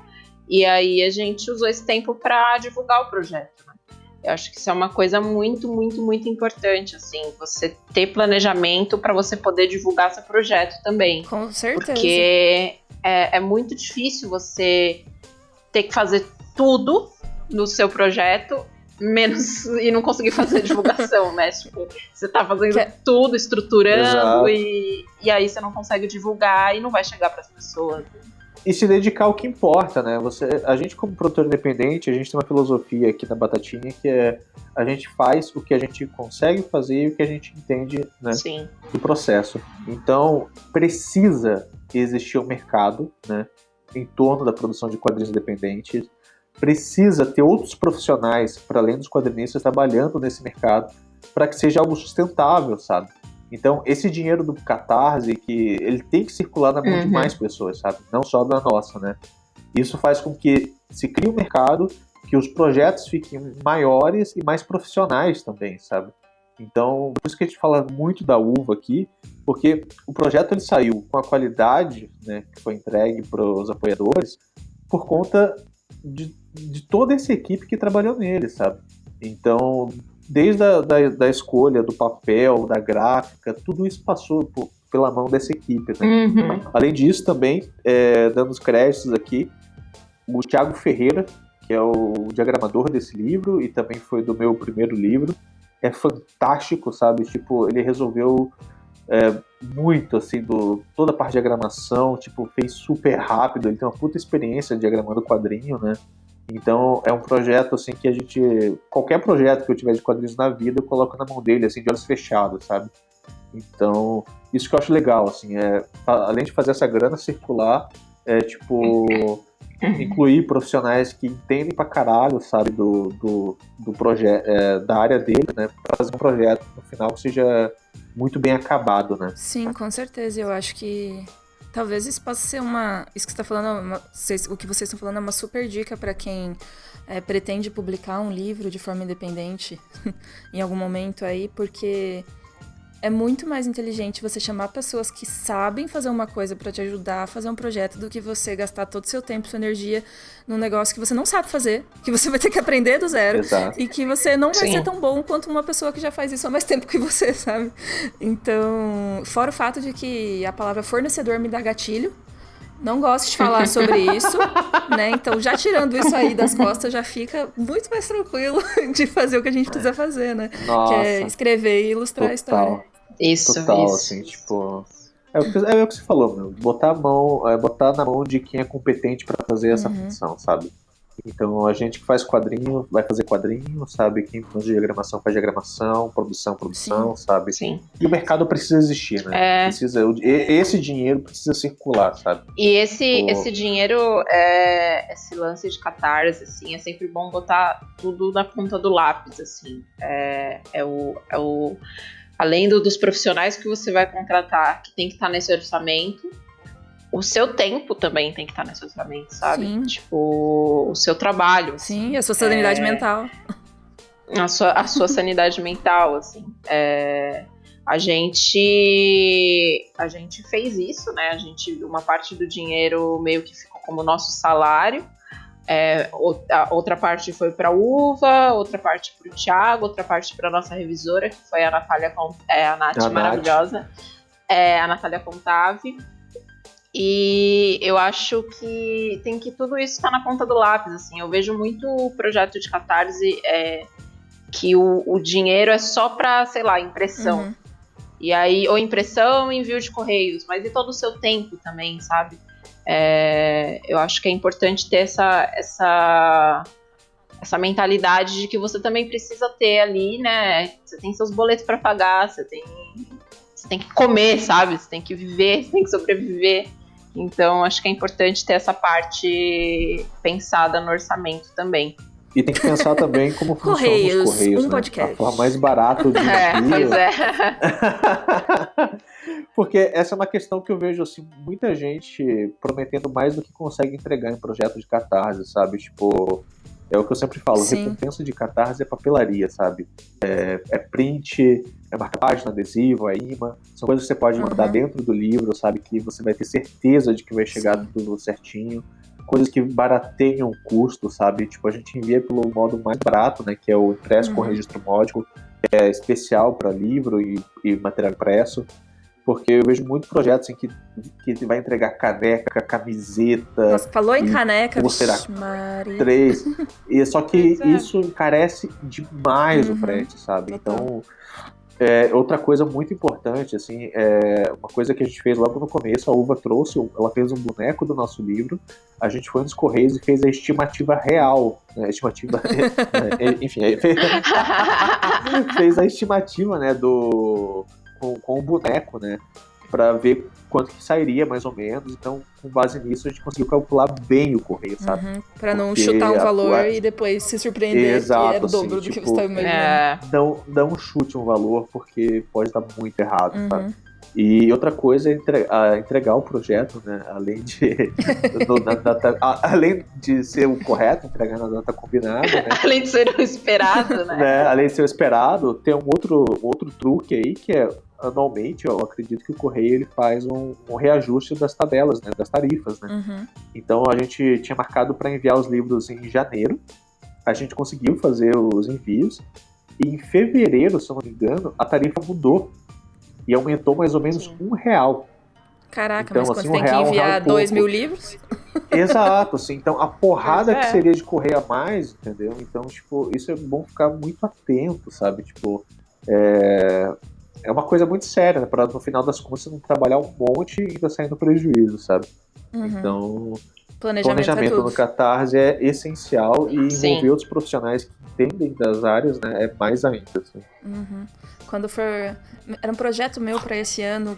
E aí a gente usou esse tempo para divulgar o projeto, né? Eu acho que isso é uma coisa muito, muito, muito importante, assim, você ter planejamento para você poder divulgar seu projeto também. Com certeza. Porque é muito difícil você ter que fazer tudo no seu projeto, menos e não conseguir fazer divulgação, né? Tipo, você tá fazendo tudo, estruturando e aí você não consegue divulgar e não vai chegar para as pessoas. E se dedicar ao que importa, né? A gente, como produtor independente, a gente tem uma filosofia aqui na Batatinha que é a gente faz o que a gente consegue fazer e o que a gente entende, né, Sim. do processo. Então, precisa existir um mercado, né, em torno da produção de quadrinhos independentes. Precisa ter outros profissionais, para além dos quadrinistas, trabalhando nesse mercado para que seja algo sustentável, sabe? Então, esse dinheiro do Catarse, que ele tem que circular na mão de mais pessoas, sabe? Não só da nossa, né? Isso faz com que se crie um mercado, que os projetos fiquem maiores e mais profissionais também, sabe? Então, por isso que a gente fala muito da uva aqui, porque o projeto ele saiu com a qualidade, né, que foi entregue para os apoiadores por conta de toda essa equipe que trabalhou nele, sabe? Então, desde da escolha do papel, da gráfica, tudo isso passou pela mão dessa equipe, né? Além disso, também, dando os créditos aqui, o Thiago Ferreira, que é o diagramador desse livro e também foi do meu primeiro livro, é fantástico, sabe? Tipo, ele resolveu muito, assim, toda a parte de diagramação, tipo, fez super rápido, ele tem uma puta experiência diagramando quadrinho, né? Então, é um projeto, assim, que qualquer projeto que eu tiver de quadrinhos na vida, eu coloco na mão dele, assim, de olhos fechados, sabe? Então, isso que eu acho legal, assim, além de fazer essa grana circular, incluir profissionais que entendem pra caralho, sabe, do projeto, da área dele, né, pra fazer um projeto, no final, que seja muito bem acabado, né? Sim, com certeza, eu acho que talvez isso possa ser isso que você tá falando, o que vocês estão falando é uma super dica para quem pretende publicar um livro de forma independente em algum momento aí, porque é muito mais inteligente você chamar pessoas que sabem fazer uma coisa para te ajudar a fazer um projeto do que você gastar todo o seu tempo e sua energia num negócio que você não sabe fazer, que você vai ter que aprender do zero. Exato. E que você não vai ser tão bom quanto uma pessoa que já faz isso há mais tempo que você, sabe? Então, fora o fato de que a palavra fornecedor me dá gatilho, não gosto de falar sobre isso, né? Então, já tirando isso aí das costas, já fica muito mais tranquilo de fazer o que a gente precisa fazer, né? Nossa, que é escrever e ilustrar a história. Isso, total, isso. assim, tipo... É o que você falou, meu. Botar na mão de quem é competente pra fazer essa função, sabe? Então, a gente que faz quadrinho, vai fazer quadrinho, sabe? Quem faz diagramação, faz diagramação, produção, Sim. sabe? Sim. E o mercado precisa existir, né? Esse dinheiro precisa circular, sabe? E esse dinheiro, esse lance de Catarse, assim, é sempre bom botar tudo na ponta do lápis, assim. Além dos profissionais que você vai contratar, que tem que estar nesse orçamento, o seu tempo também tem que estar nesse orçamento, sabe? Sim. Tipo, o seu trabalho. Sim, a sua sanidade mental. A sua sanidade mental, assim. A gente fez isso, né? Uma parte do dinheiro meio que ficou como nosso salário. A outra parte foi para a Uva, outra parte para o Thiago, outra parte para nossa revisora, que foi a Natália, a Nath maravilhosa, a Natália Contave. E eu acho que tem que tudo isso estar na ponta do lápis, assim. Eu vejo muito o projeto de Catarse que o dinheiro é só para, sei lá, impressão. E aí, ou impressão e envio de correios, mas e todo o seu tempo também, sabe? Eu acho que é importante ter essa mentalidade de que você também precisa ter ali, né? Você tem seus boletos para pagar, você tem que comer, sabe? Você tem que viver, você tem que sobreviver. Então, acho que é importante ter essa parte pensada no orçamento também. E tem que pensar também como funcionam os Correios, né? Podcast. A forma mais barata de envio. Pois é. Porque essa é uma questão que eu vejo, assim, muita gente prometendo mais do que consegue entregar em projeto de Catarse, sabe? Tipo, é o que eu sempre falo, Sim. Recompensa de Catarse é papelaria, sabe? É print, é marca-página, adesivo, é imã. São coisas que você pode mandar dentro do livro, sabe? Que você vai ter certeza de que vai chegar tudo certinho. Coisas que barateiam o custo, sabe? Tipo, a gente envia pelo modo mais barato, né? Que é o impresso com registro módico, que é especial para livro e material impresso. Porque eu vejo muitos projetos em que vai entregar caneca, camiseta. Nossa, falou em caneca, Maria. 3. E só que isso encarece demais o frete, sabe? Então, Outra coisa muito importante, assim, uma coisa que a gente fez logo no começo, a Uva trouxe, ela fez um boneco do nosso livro, a gente foi nos Correios e fez a estimativa real, né, enfim, fez a estimativa, né, com o boneco, né, para ver quanto que sairia, mais ou menos. Então, com base nisso, a gente conseguiu calcular bem o correio, sabe? Pra não chutar um valor e depois se surpreender. Exato, que é o dobro assim, do que você estava imaginando. Não chute um valor, porque pode dar muito errado, sabe? E outra coisa é entregar o projeto, né? Além de ser o correto, entregar na data combinada, né? Além de ser o esperado, né? Além de ser o esperado, tem um outro truque aí, que é, anualmente, eu acredito que o Correio ele faz um reajuste das tabelas, né? Das tarifas, né? Então a gente tinha marcado para enviar os livros em janeiro, a gente conseguiu fazer os envios, e em fevereiro, se eu não me engano, a tarifa mudou. E aumentou mais ou menos R$1. Caraca, então, mas quando assim, você tem que enviar 2.000 livros? Exato, assim, então a porrada que seria de correr a mais, entendeu? Então, tipo, isso é bom ficar muito atento, sabe? Tipo, é uma coisa muito séria, né? Pra no final das contas você não trabalhar um monte e ainda sair no prejuízo, sabe? Então, planejamento no Catarse é essencial, e envolver outros profissionais que entendem das áreas, né? É mais ainda, assim. Quando for... Era um projeto meu para esse ano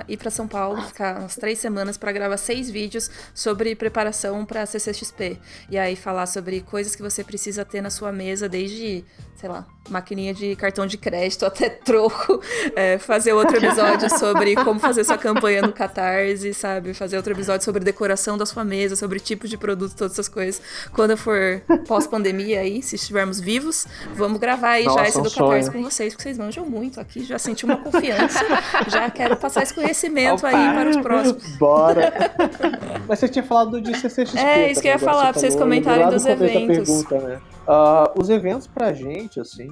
ir para São Paulo, ficar umas 3 semanas para gravar 6 vídeos sobre preparação para CCXP. E aí falar sobre coisas que você precisa ter na sua mesa, desde, sei lá, maquininha de cartão de crédito até troco. Fazer outro episódio sobre como fazer sua campanha no Catarse, sabe? Fazer outro episódio sobre decoração da sua mesa, sobre tipos de produtos, todas essas coisas. Quando eu for pós-pandemia aí, se estivermos vivos, vamos gravar aí já esse do Catarse com vocês, porque vocês manjam muito aqui, já senti uma confiança, já quero passar esse conhecimento aí para os próximos. Bora! Mas você tinha falado de CCXP. Isso que eu ia falar, pra vocês comentarem dos eventos. Pergunta, né? Os eventos pra gente, assim,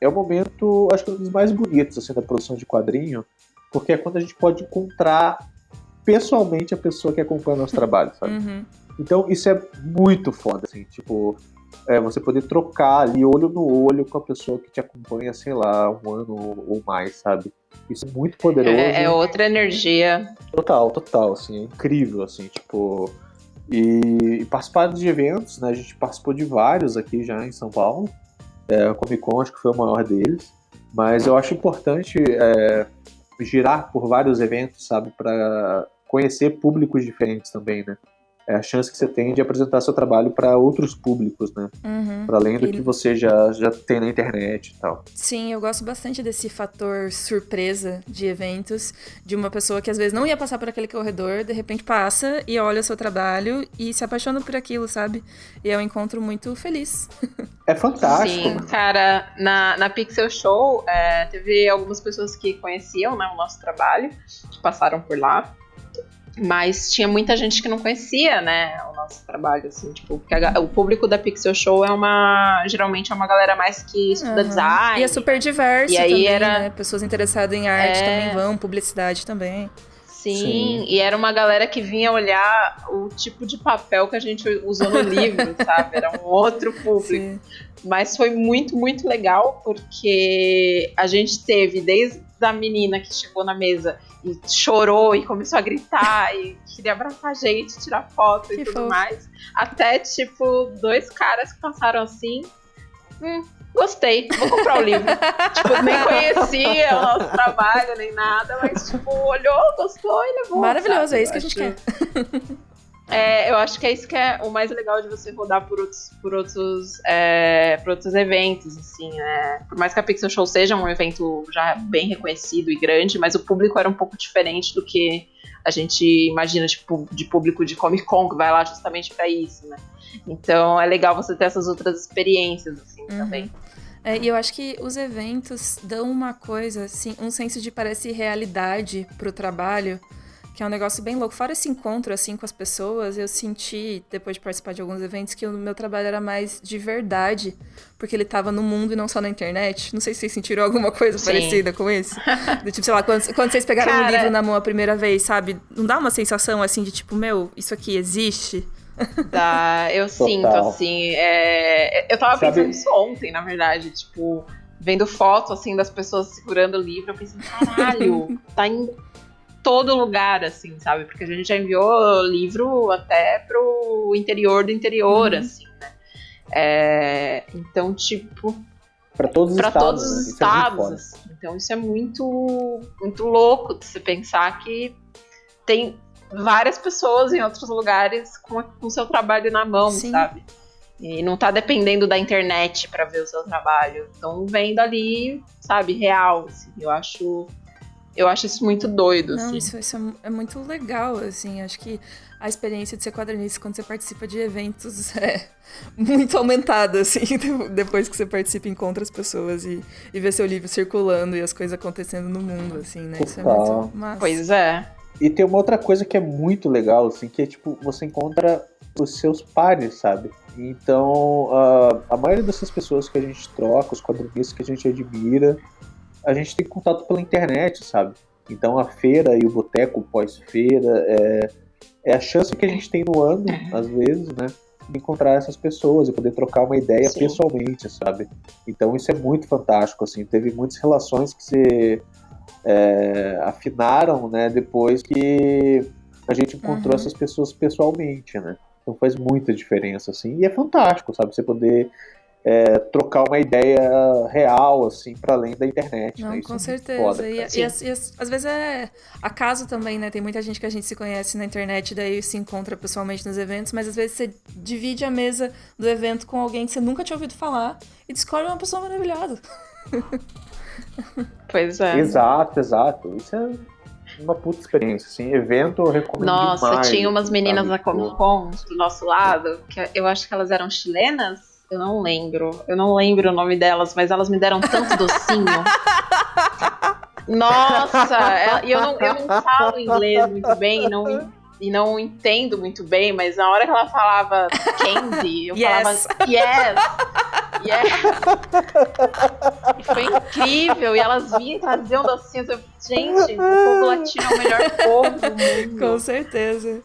é o momento, acho que um dos mais bonitos, assim, da produção de quadrinho, porque é quando a gente pode encontrar pessoalmente a pessoa que acompanha o nosso trabalho, sabe? Então isso é muito foda, assim, tipo, você poder trocar ali olho no olho com a pessoa que te acompanha, sei lá, um ano ou mais, sabe? Isso é muito poderoso. É outra energia. Total, assim, é incrível, assim, tipo... E participar de eventos, né? A gente participou de vários aqui já em São Paulo. A Comic Con acho que foi o maior deles. Mas eu acho importante girar por vários eventos, sabe? Para conhecer públicos diferentes também, né? É a chance que você tem de apresentar seu trabalho para outros públicos, né? Para além do que você já tem na internet e tal. Sim, eu gosto bastante desse fator surpresa de eventos, de uma pessoa que às vezes não ia passar por aquele corredor, de repente passa e olha o seu trabalho e se apaixona por aquilo, sabe? E é um encontro muito feliz. É fantástico. Sim, cara, na Pixel Show teve algumas pessoas que conheciam, né, o nosso trabalho, que passaram por lá. Mas tinha muita gente que não conhecia, né, o nosso trabalho, assim, tipo, porque o público da Pixel Show geralmente é uma galera mais que estuda design. E é super diverso e aí também, né, pessoas interessadas em arte também vão, publicidade também. Sim, e era uma galera que vinha olhar o tipo de papel que a gente usou no livro, sabe, era um outro público. Sim. Mas foi muito, muito legal, porque a gente teve, desde a menina que chegou na mesa e chorou e começou a gritar e queria abraçar a gente, tirar foto e tudo mais, até, tipo, 2 caras que passaram assim, gostei, vou comprar o livro. Tipo, nem conhecia o nosso trabalho, nem nada, mas, tipo, olhou, gostou e levou. Maravilhoso, sabe? É isso que a gente quer. Eu acho que é isso que é o mais legal de você rodar por outros eventos, assim, né? Por mais que a Pixel Show seja um evento já bem reconhecido e grande, mas o público era um pouco diferente do que a gente imagina, tipo, de público de Comic Con, que vai lá justamente pra isso, né? Então é legal você ter essas outras experiências, assim, também. E eu acho que os eventos dão uma coisa, assim, um senso de, parece, realidade pro trabalho, que é um negócio bem louco. Fora esse encontro, assim, com as pessoas, eu senti, depois de participar de alguns eventos, que o meu trabalho era mais de verdade, porque ele tava no mundo e não só na internet. Não sei se vocês sentiram alguma coisa parecida com isso. Do tipo, sei lá, quando vocês pegaram um livro na mão a primeira vez, sabe? Não dá uma sensação, assim, de tipo, meu, isso aqui existe? Dá, eu sinto, assim, eu tava pensando nisso ontem, na verdade, tipo, vendo foto, assim, das pessoas segurando o livro, eu pensei, caralho, tá em todo lugar, assim, sabe? Porque a gente já enviou livro até pro interior do interior, assim, né? Então, tipo... Para todos os para estados, todos os né? estados, assim. Então isso é muito, muito louco de você pensar que tem várias pessoas em outros lugares com o seu trabalho na mão, Sim. sabe? E não tá dependendo da internet para ver o seu trabalho. Estão vendo ali, sabe, real. Assim. Eu acho isso muito doido. Não, assim. isso é muito legal, assim. Acho que a experiência de ser quadrinista quando você participa de eventos é muito aumentada, assim, depois que você participa e encontra as pessoas e vê seu livro circulando e as coisas acontecendo no mundo, assim, né? Isso é muito massa. Pois é. E tem uma outra coisa que é muito legal, assim, que é tipo, você encontra os seus pares, sabe? Então, a maioria dessas pessoas que a gente troca, os quadrinistas que a gente admira, a gente tem contato pela internet, sabe? Então a feira e o boteco pós-feira é a chance que a gente tem no ano, às vezes, né? De encontrar essas pessoas e poder trocar uma ideia Sim. pessoalmente, sabe? Então isso é muito fantástico, assim. Teve muitas relações que se afinaram, né? Depois que a gente encontrou essas pessoas pessoalmente, né? Então faz muita diferença, assim. E é fantástico, sabe? Você poder trocar uma ideia real, assim, para além da internet. Não, né? Isso com é muito certeza. foda, E, cara. às vezes é acaso também, né? Tem muita gente que a gente se conhece na internet, daí se encontra pessoalmente nos eventos, mas às vezes você divide a mesa do evento com alguém que você nunca tinha ouvido falar e descobre uma pessoa maravilhosa. Pois é. Exato. Isso é uma puta experiência, assim. Evento eu recomendo Nossa, demais. tinha umas assim, meninas sabe? da Comic Con do nosso lado, que eu acho que elas eram chilenas. Eu não lembro o nome delas, mas elas me deram tanto docinho. Nossa, eu não falo inglês muito bem e não entendo muito bem, mas na hora que ela falava candy, eu falava yes. E foi incrível, e elas vinham e traziam docinhos. Gente, o povo latino é o melhor povo do mundo. Com certeza.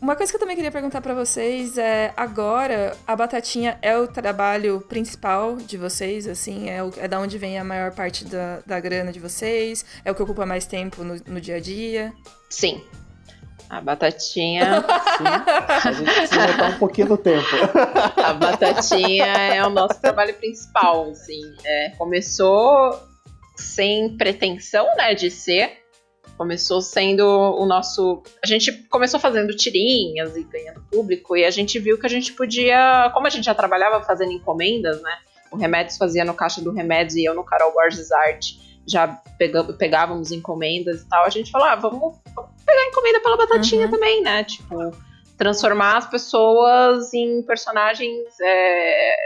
Uma coisa que eu também queria perguntar pra vocês é, agora a batatinha é o trabalho principal de vocês, assim, é da onde vem a maior parte da grana de vocês, é o que ocupa mais tempo no dia a dia? Sim. A batatinha... Sim, a gente precisa botar um pouquinho no tempo. A batatinha é o nosso trabalho principal, assim. Começou sem pretensão, né, de ser. Começou sendo o nosso... A gente começou fazendo tirinhas e ganhando público, e a gente viu que a gente podia... Como a gente já trabalhava fazendo encomendas, né? O Remédios fazia no Caixa do Remédios e eu no Carol Borges Art já pegávamos encomendas e tal. A gente falou, vamos pegar encomenda pela batatinha também, né? Tipo, transformar as pessoas em personagens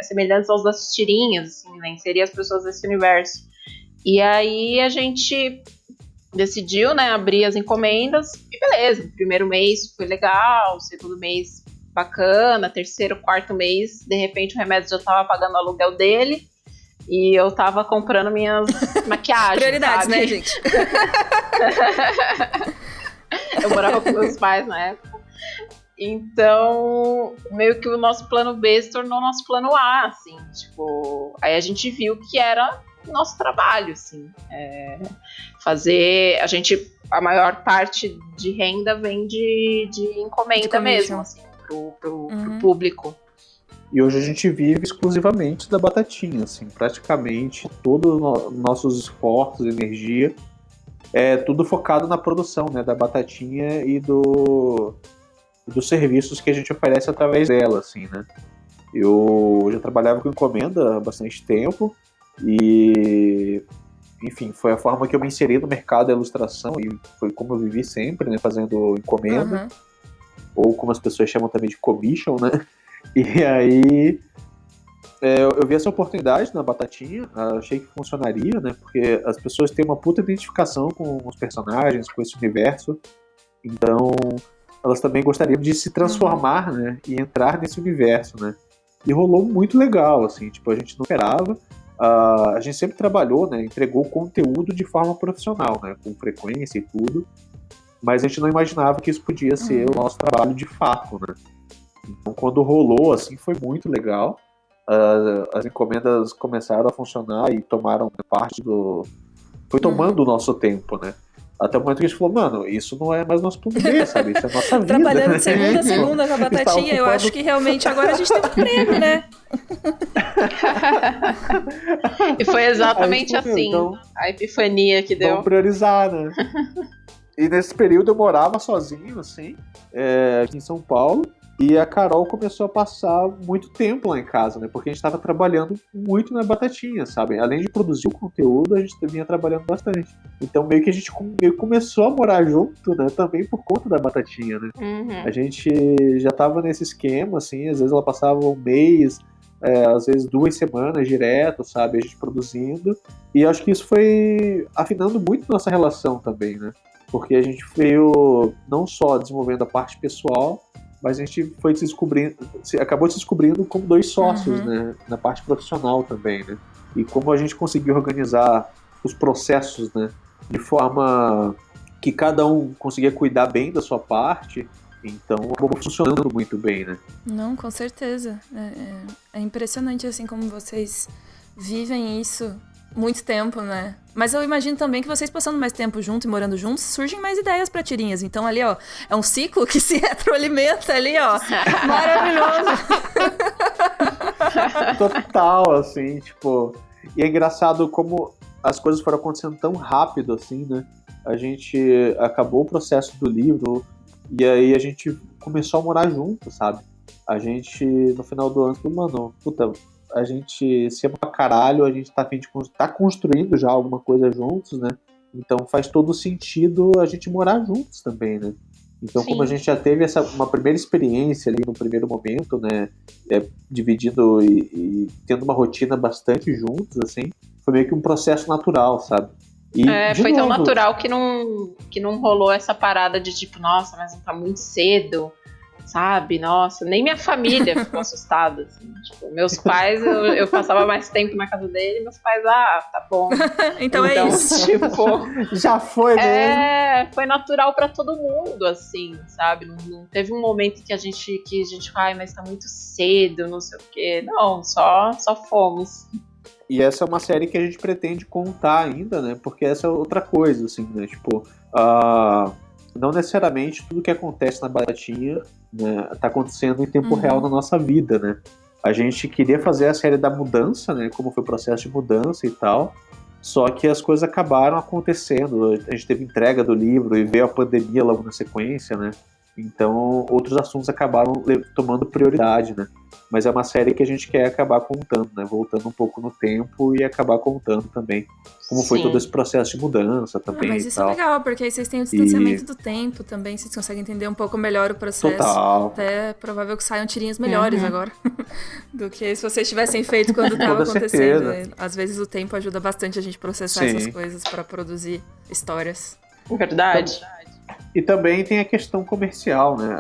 semelhantes aos das tirinhas, assim, né? Inserir as pessoas nesse universo. E aí a gente decidiu, né, abrir as encomendas e beleza, o primeiro mês foi legal, o segundo mês bacana, terceiro, quarto mês, de repente o Remédio já tava pagando o aluguel dele e eu tava comprando minhas maquiagens. Prioridades, sabe? né, gente? Eu morava com meus pais na época. Então, meio que o nosso plano B se tornou o nosso plano A, assim, tipo, aí a gente viu que era nosso trabalho, assim, fazer, a maior parte de renda vem de encomenda mesmo, assim, pro público. E hoje a gente vive exclusivamente da batatinha, assim, praticamente todos os nossos esforços, energia, é tudo focado na produção, né, da batatinha e dos serviços que a gente oferece através dela, assim, né. Eu já trabalhava com encomenda há bastante tempo, e, enfim, foi a forma que eu me inseri no mercado da ilustração e foi como eu vivi sempre, né, fazendo encomenda, ou como as pessoas chamam também de commission, né, e aí eu vi essa oportunidade na batatinha, achei que funcionaria, né, porque as pessoas têm uma puta identificação com os personagens, com esse universo, então elas também gostariam de se transformar, né, e entrar nesse universo, né, e rolou muito legal, assim, tipo, a gente não esperava. A gente sempre trabalhou, né, entregou conteúdo de forma profissional, né, com frequência e tudo, mas a gente não imaginava que isso podia ser o nosso trabalho de fato, né. Então, quando rolou, assim, foi muito legal. as encomendas começaram a funcionar e tomaram parte do... Foi tomando o nosso tempo, né? Até o momento que a gente falou, mano, isso não é mais nosso plano B, sabe? Isso é nossa vida. Trabalhando de segunda a segunda com a batatinha, eu acho que realmente agora a gente tem um prêmio, né? E foi exatamente assim, então, a epifania que deu. Vamos priorizar, né? E nesse período eu morava sozinho, assim, aqui em São Paulo. E a Carol começou a passar muito tempo lá em casa, né? Porque a gente estava trabalhando muito na batatinha, sabe? Além de produzir o conteúdo, a gente vinha trabalhando bastante. Então meio que a gente começou a morar junto, né? Também por conta da batatinha, né? Uhum. A gente já estava nesse esquema, assim, às vezes ela passava um mês, às vezes 2 semanas direto, sabe? A gente produzindo. E acho que isso foi afinando muito nossa relação também, né? Porque a gente veio não só desenvolvendo a parte pessoal, mas a gente foi acabou se descobrindo como 2 sócios, né, na parte profissional também, né? E como a gente conseguiu organizar os processos, né, de forma que cada um conseguia cuidar bem da sua parte, então acabou funcionando muito bem, né? Não, com certeza. É impressionante assim como vocês vivem isso muito tempo, né? Mas eu imagino também que vocês passando mais tempo junto e morando juntos, surgem mais ideias pra tirinhas. Então ali, ó, é um ciclo que se retroalimenta ali, ó. Maravilhoso! Total, assim, tipo... E é engraçado como as coisas foram acontecendo tão rápido, assim, né? A gente acabou o processo do livro e aí a gente começou a morar junto, sabe? A gente, no final do ano, falou, mano, puta... A gente se ama pra caralho, a gente tá construindo já alguma coisa juntos, né? Então faz todo sentido a gente morar juntos também, né? Então, Sim. Como a gente já teve uma primeira experiência ali no primeiro momento, né? Dividindo e tendo uma rotina bastante juntos, assim, foi meio que um processo natural, sabe? E, foi tão novo, natural que não rolou essa parada de tipo, nossa, mas não tá muito cedo. Sabe? Nossa, nem minha família ficou assustada. Assim. Tipo, meus pais, eu passava mais tempo na casa dele, meus pais, tá bom. Então é isso. Tipo, já foi mesmo. Foi natural pra todo mundo, assim, sabe? Não teve um momento que a gente, ai, mas tá muito cedo, não sei o quê. Não, só fomos. E essa é uma série que a gente pretende contar ainda, né? Porque essa é outra coisa, assim, né? Tipo, não necessariamente tudo que acontece na batatinha, né, tá acontecendo em tempo real na nossa vida, né? A gente queria fazer a série da mudança, né? Como foi o processo de mudança e tal. Só que as coisas acabaram acontecendo. A gente teve entrega do livro e veio a pandemia logo na sequência, né? Então, outros assuntos acabaram tomando prioridade, né? Mas é uma série que a gente quer acabar contando, né? Voltando um pouco no tempo e acabar contando também como foi todo esse processo de mudança também. Mas isso é legal, porque aí vocês têm o distanciamento do tempo também, vocês conseguem entender um pouco melhor o processo. Total. Até é provável que saiam tirinhas melhores agora do que se vocês tivessem feito quando estava acontecendo. Certeza. Às vezes o tempo ajuda bastante a gente processar essas coisas para produzir histórias. Verdade. E também tem a questão comercial, né?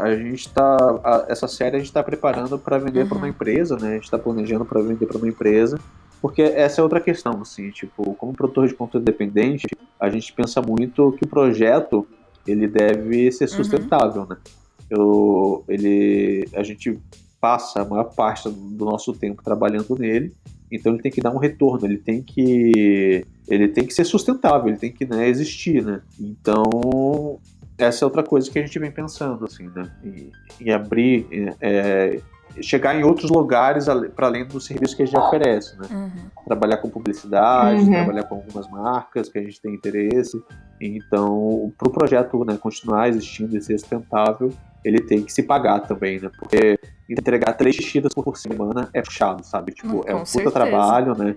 Essa série a gente está preparando para vender para uma empresa, né? A gente está planejando para vender para uma empresa, porque essa é outra questão, assim, tipo, como produtor de conteúdo independente, a gente pensa muito que o projeto ele deve ser sustentável, né? A gente passa a maior parte do nosso tempo trabalhando nele, então ele tem que dar um retorno, ele tem que ser sustentável, ele tem que, né, existir, né? Então essa é outra coisa que a gente vem pensando, assim, né? Em abrir, chegar em outros lugares para além do serviço que a gente oferece, né? Trabalhar com publicidade, trabalhar com algumas marcas que a gente tem interesse. Então, para o projeto, né, continuar existindo e ser sustentável, ele tem que se pagar também, né? Porque entregar 3 tiras por semana é puxado, sabe? Tipo, é um puta trabalho, né?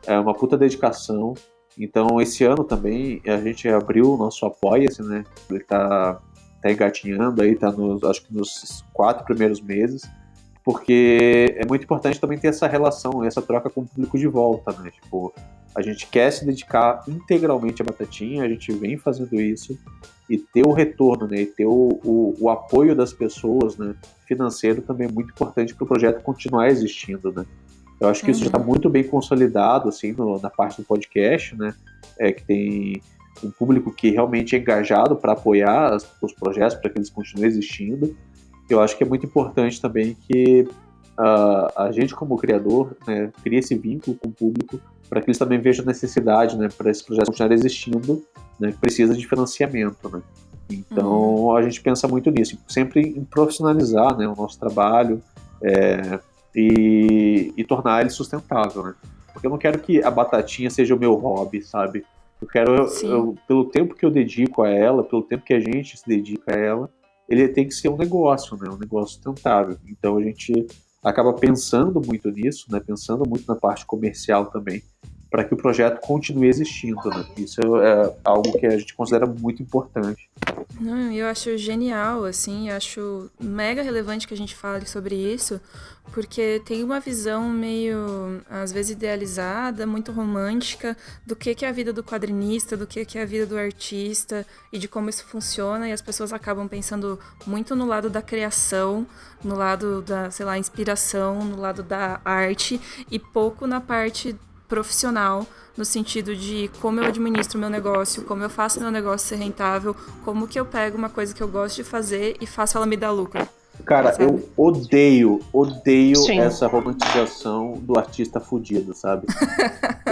É uma puta dedicação. Então, esse ano também, a gente abriu o nosso Apoia-se, né? Ele tá engatinhando aí, acho que nos 4 primeiros meses, porque é muito importante também ter essa relação, essa troca com o público de volta, né? Tipo, a gente quer se dedicar integralmente à batatinha, a gente vem fazendo isso, e ter o retorno, né? E ter o apoio das pessoas, né? Financeiro também é muito importante para o projeto continuar existindo, né? Eu acho que isso já está muito bem consolidado, assim, na parte do podcast, né? Que tem um público que realmente é engajado para apoiar os projetos, para que eles continuem existindo. Eu acho que é muito importante também que a gente como criador, né, cria esse vínculo com o público para que eles também vejam a necessidade, né, para esse projeto continuar existindo, né, que precisa de financiamento, né. Então a gente pensa muito nisso, sempre em profissionalizar, né, o nosso trabalho e tornar ele sustentável, né. Porque eu não quero que a batatinha seja o meu hobby, sabe? Eu quero, pelo tempo que eu dedico a ela, pelo tempo que a gente se dedica a ela, ele tem que ser um negócio, né? Um negócio sustentável. Então a gente acaba pensando muito nisso, né? Pensando muito na parte comercial também, para que o projeto continue existindo, né? Isso é algo que a gente considera muito importante. Não, eu acho genial, assim, acho mega relevante que a gente fale sobre isso, porque tem uma visão meio, às vezes, idealizada, muito romântica, do que é a vida do quadrinista, do que é a vida do artista e de como isso funciona, e as pessoas acabam pensando muito no lado da criação, no lado da, sei lá, inspiração, no lado da arte, e pouco na parte profissional, no sentido de como eu administro meu negócio, como eu faço meu negócio ser rentável, como que eu pego uma coisa que eu gosto de fazer e faço ela me dar lucro. Cara, sabe? eu odeio Sim. essa romantização do artista fudido, sabe?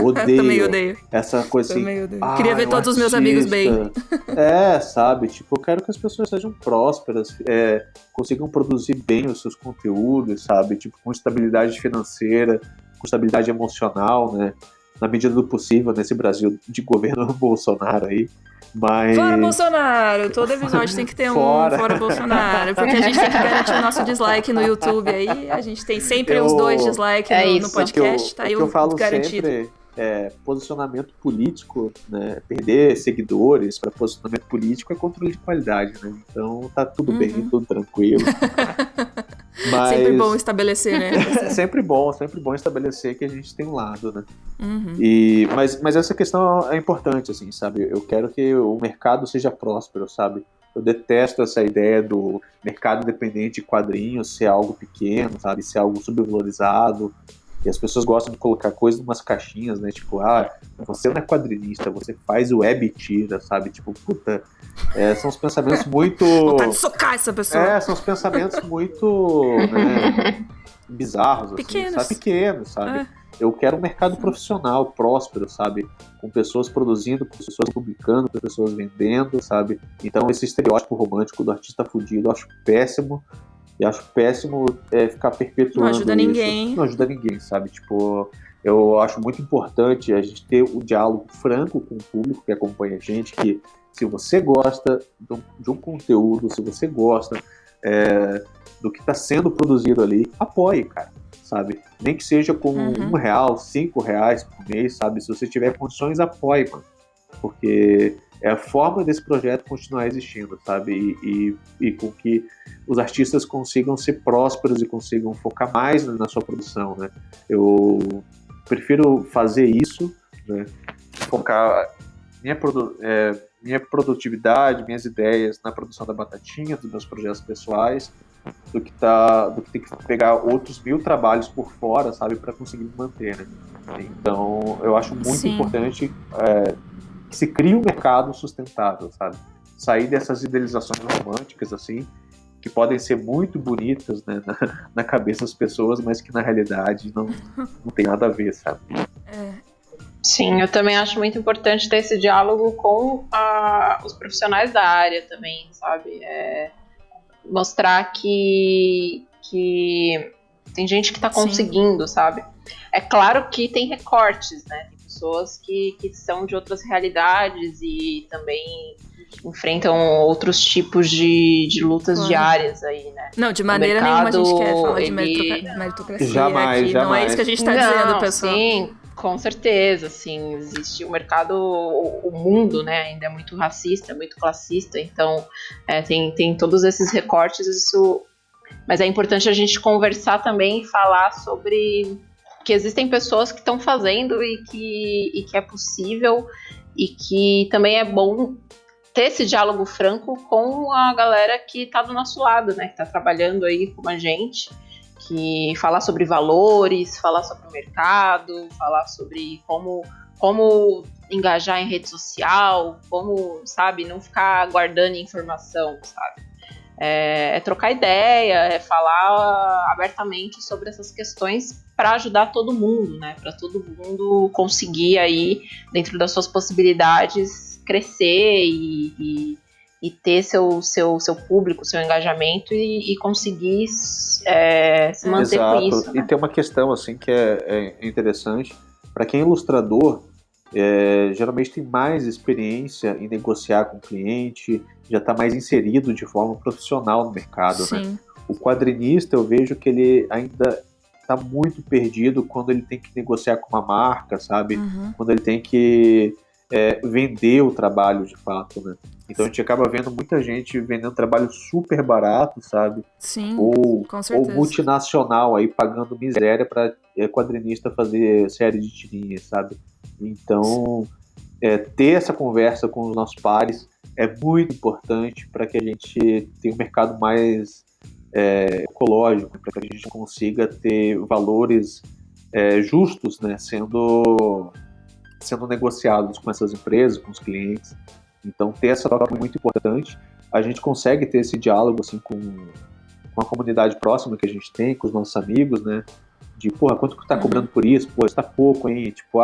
Odeio. Também odeio. Essa coisa assim. Também odeio. Queria ver todos os meus amigos bem. Sabe? Tipo, eu quero que as pessoas sejam prósperas, consigam produzir bem os seus conteúdos, sabe? Tipo, com estabilidade financeira, com estabilidade emocional, né? Na medida do possível, nesse Brasil de governo Bolsonaro aí. Mas... Fora Bolsonaro! Todo episódio tem que ter fora Bolsonaro. Porque a gente tem que garantir o nosso dislike no YouTube aí. A gente tem sempre uns 2 dislikes no podcast. Tá aí o que eu falo garantido. Sempre posicionamento político, né? Perder seguidores para posicionamento político é controle de qualidade, né? Então tá tudo bem, tudo tranquilo. Mas... Sempre bom estabelecer, né? sempre bom estabelecer que a gente tem um lado, né? Mas essa questão é importante, assim, sabe? Eu quero que o mercado seja próspero, sabe? Eu detesto essa ideia do mercado independente de quadrinhos ser algo pequeno, sabe? Ser algo subvalorizado. E as pessoas gostam de colocar coisas em umas caixinhas, né? Tipo, você não é quadrinista, você faz web tira, sabe? Tipo, puta, são os pensamentos muito... Vontade de socar essa pessoa. São os pensamentos muito, né, bizarros, assim, pequenos, sabe? Eu quero um mercado profissional, próspero, sabe? Com pessoas produzindo, com pessoas publicando, com pessoas vendendo, sabe? Então esse estereótipo romântico do artista fudido eu acho péssimo. E acho péssimo ficar perpetuando Não ajuda isso. ninguém. Não ajuda ninguém, sabe? Tipo, eu acho muito importante a gente ter o diálogo franco com o público que acompanha a gente, que se você gosta de um conteúdo, se você gosta do que está sendo produzido ali, apoie, cara, sabe? Nem que seja com R$1, R$5 por mês, sabe? Se você tiver condições, apoie, mano. Porque é a forma desse projeto continuar existindo, sabe? E com que os artistas consigam ser prósperos e consigam focar mais na sua produção, né? Eu prefiro fazer isso, né? Focar minha produtividade, minhas ideias na produção da Batatinha, dos meus projetos pessoais, do que ter que pegar outros 1000 trabalhos por fora, sabe? Para conseguir me manter, né? Então, eu acho muito importante que se crie um mercado sustentável, sabe? Sair dessas idealizações românticas, assim, que podem ser muito bonitas, né, na cabeça das pessoas, mas que na realidade não tem nada a ver, sabe? Sim, eu também acho muito importante ter esse diálogo com os profissionais da área também, sabe? Mostrar que tem gente que está conseguindo, sabe? É claro que tem recortes, né? Tem pessoas que são de outras realidades e também enfrentam outros tipos de lutas diárias aí, né? Não, de maneira nenhuma a gente quer falar de meritocracia jamais, aqui. Não é isso que a gente está dizendo, pessoal. Sim, com certeza, assim, existe o mercado, o mundo, né, ainda é muito racista, muito classista, então tem todos esses recortes, mas é importante a gente conversar também e falar sobre que existem pessoas que estão fazendo e que é possível e que também é bom ter esse diálogo franco com a galera que está do nosso lado, né, que está trabalhando aí com a gente, que falar sobre valores, falar sobre o mercado, falar sobre como engajar em rede social, como, sabe, não ficar guardando informação, sabe? É trocar ideia, é falar abertamente sobre essas questões para ajudar todo mundo, né? Para todo mundo conseguir aí, dentro das suas possibilidades, crescer e ter seu público, seu engajamento e conseguir se manter Exato. com isso. Né? E tem uma questão assim que é interessante. Para quem é ilustrador, geralmente tem mais experiência em negociar com o cliente, já está mais inserido de forma profissional no mercado. Sim. Né? O quadrinista, eu vejo que ele ainda está muito perdido quando ele tem que negociar com uma marca, sabe? Uhum. Quando ele tem que vender o trabalho de fato, né? Então a gente acaba vendo muita gente vendendo trabalho super barato, sabe? Sim, ou com certeza. multinacional aí pagando miséria para quadrinista fazer série de tirinhas, sabe? Então ter essa conversa com os nossos pares é muito importante para que a gente tenha um mercado mais ecológico, para que a gente consiga ter valores justos, né, sendo negociados com essas empresas, com os clientes. Então ter essa troca é muito importante. A gente consegue ter esse diálogo assim, com a comunidade próxima que a gente tem, com os nossos amigos, né? De, porra, quanto que tá cobrando por isso? Pô, isso tá pouco, hein? Tipo,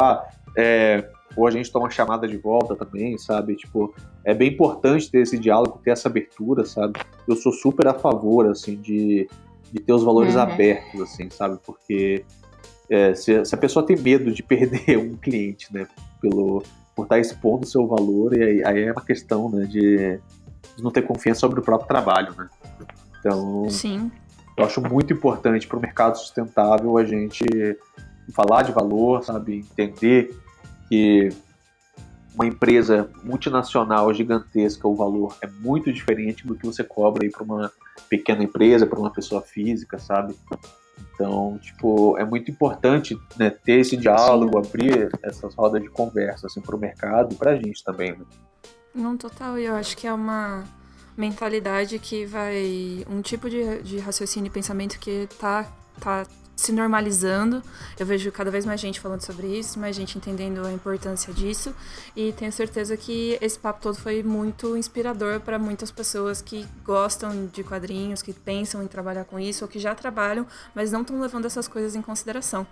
ou a gente toma chamada de volta também, sabe? Tipo, é bem importante ter esse diálogo, ter essa abertura, sabe? Eu sou super a favor, assim, de ter os valores abertos, assim, sabe? Porque se a pessoa tem medo de perder um cliente, né? Por estar expondo o seu valor, e aí é uma questão, né? De não ter confiança sobre o próprio trabalho, né? Então, sim, eu acho muito importante para o mercado sustentável a gente falar de valor, sabe? Entender que uma empresa multinacional gigantesca, o valor é muito diferente do que você cobra aí para uma pequena empresa, para uma pessoa física, sabe? Então, tipo, é muito importante, né, ter esse diálogo, abrir essas rodas de conversa assim, para o mercado e para a gente também, né? não, total. E eu acho que é uma mentalidade que vai... Um tipo de raciocínio e pensamento que tá se normalizando. Eu vejo cada vez mais gente falando sobre isso, mais gente entendendo a importância disso, e tenho certeza que esse papo todo foi muito inspirador para muitas pessoas que gostam de quadrinhos, que pensam em trabalhar com isso, ou que já trabalham, mas não estão levando essas coisas em consideração.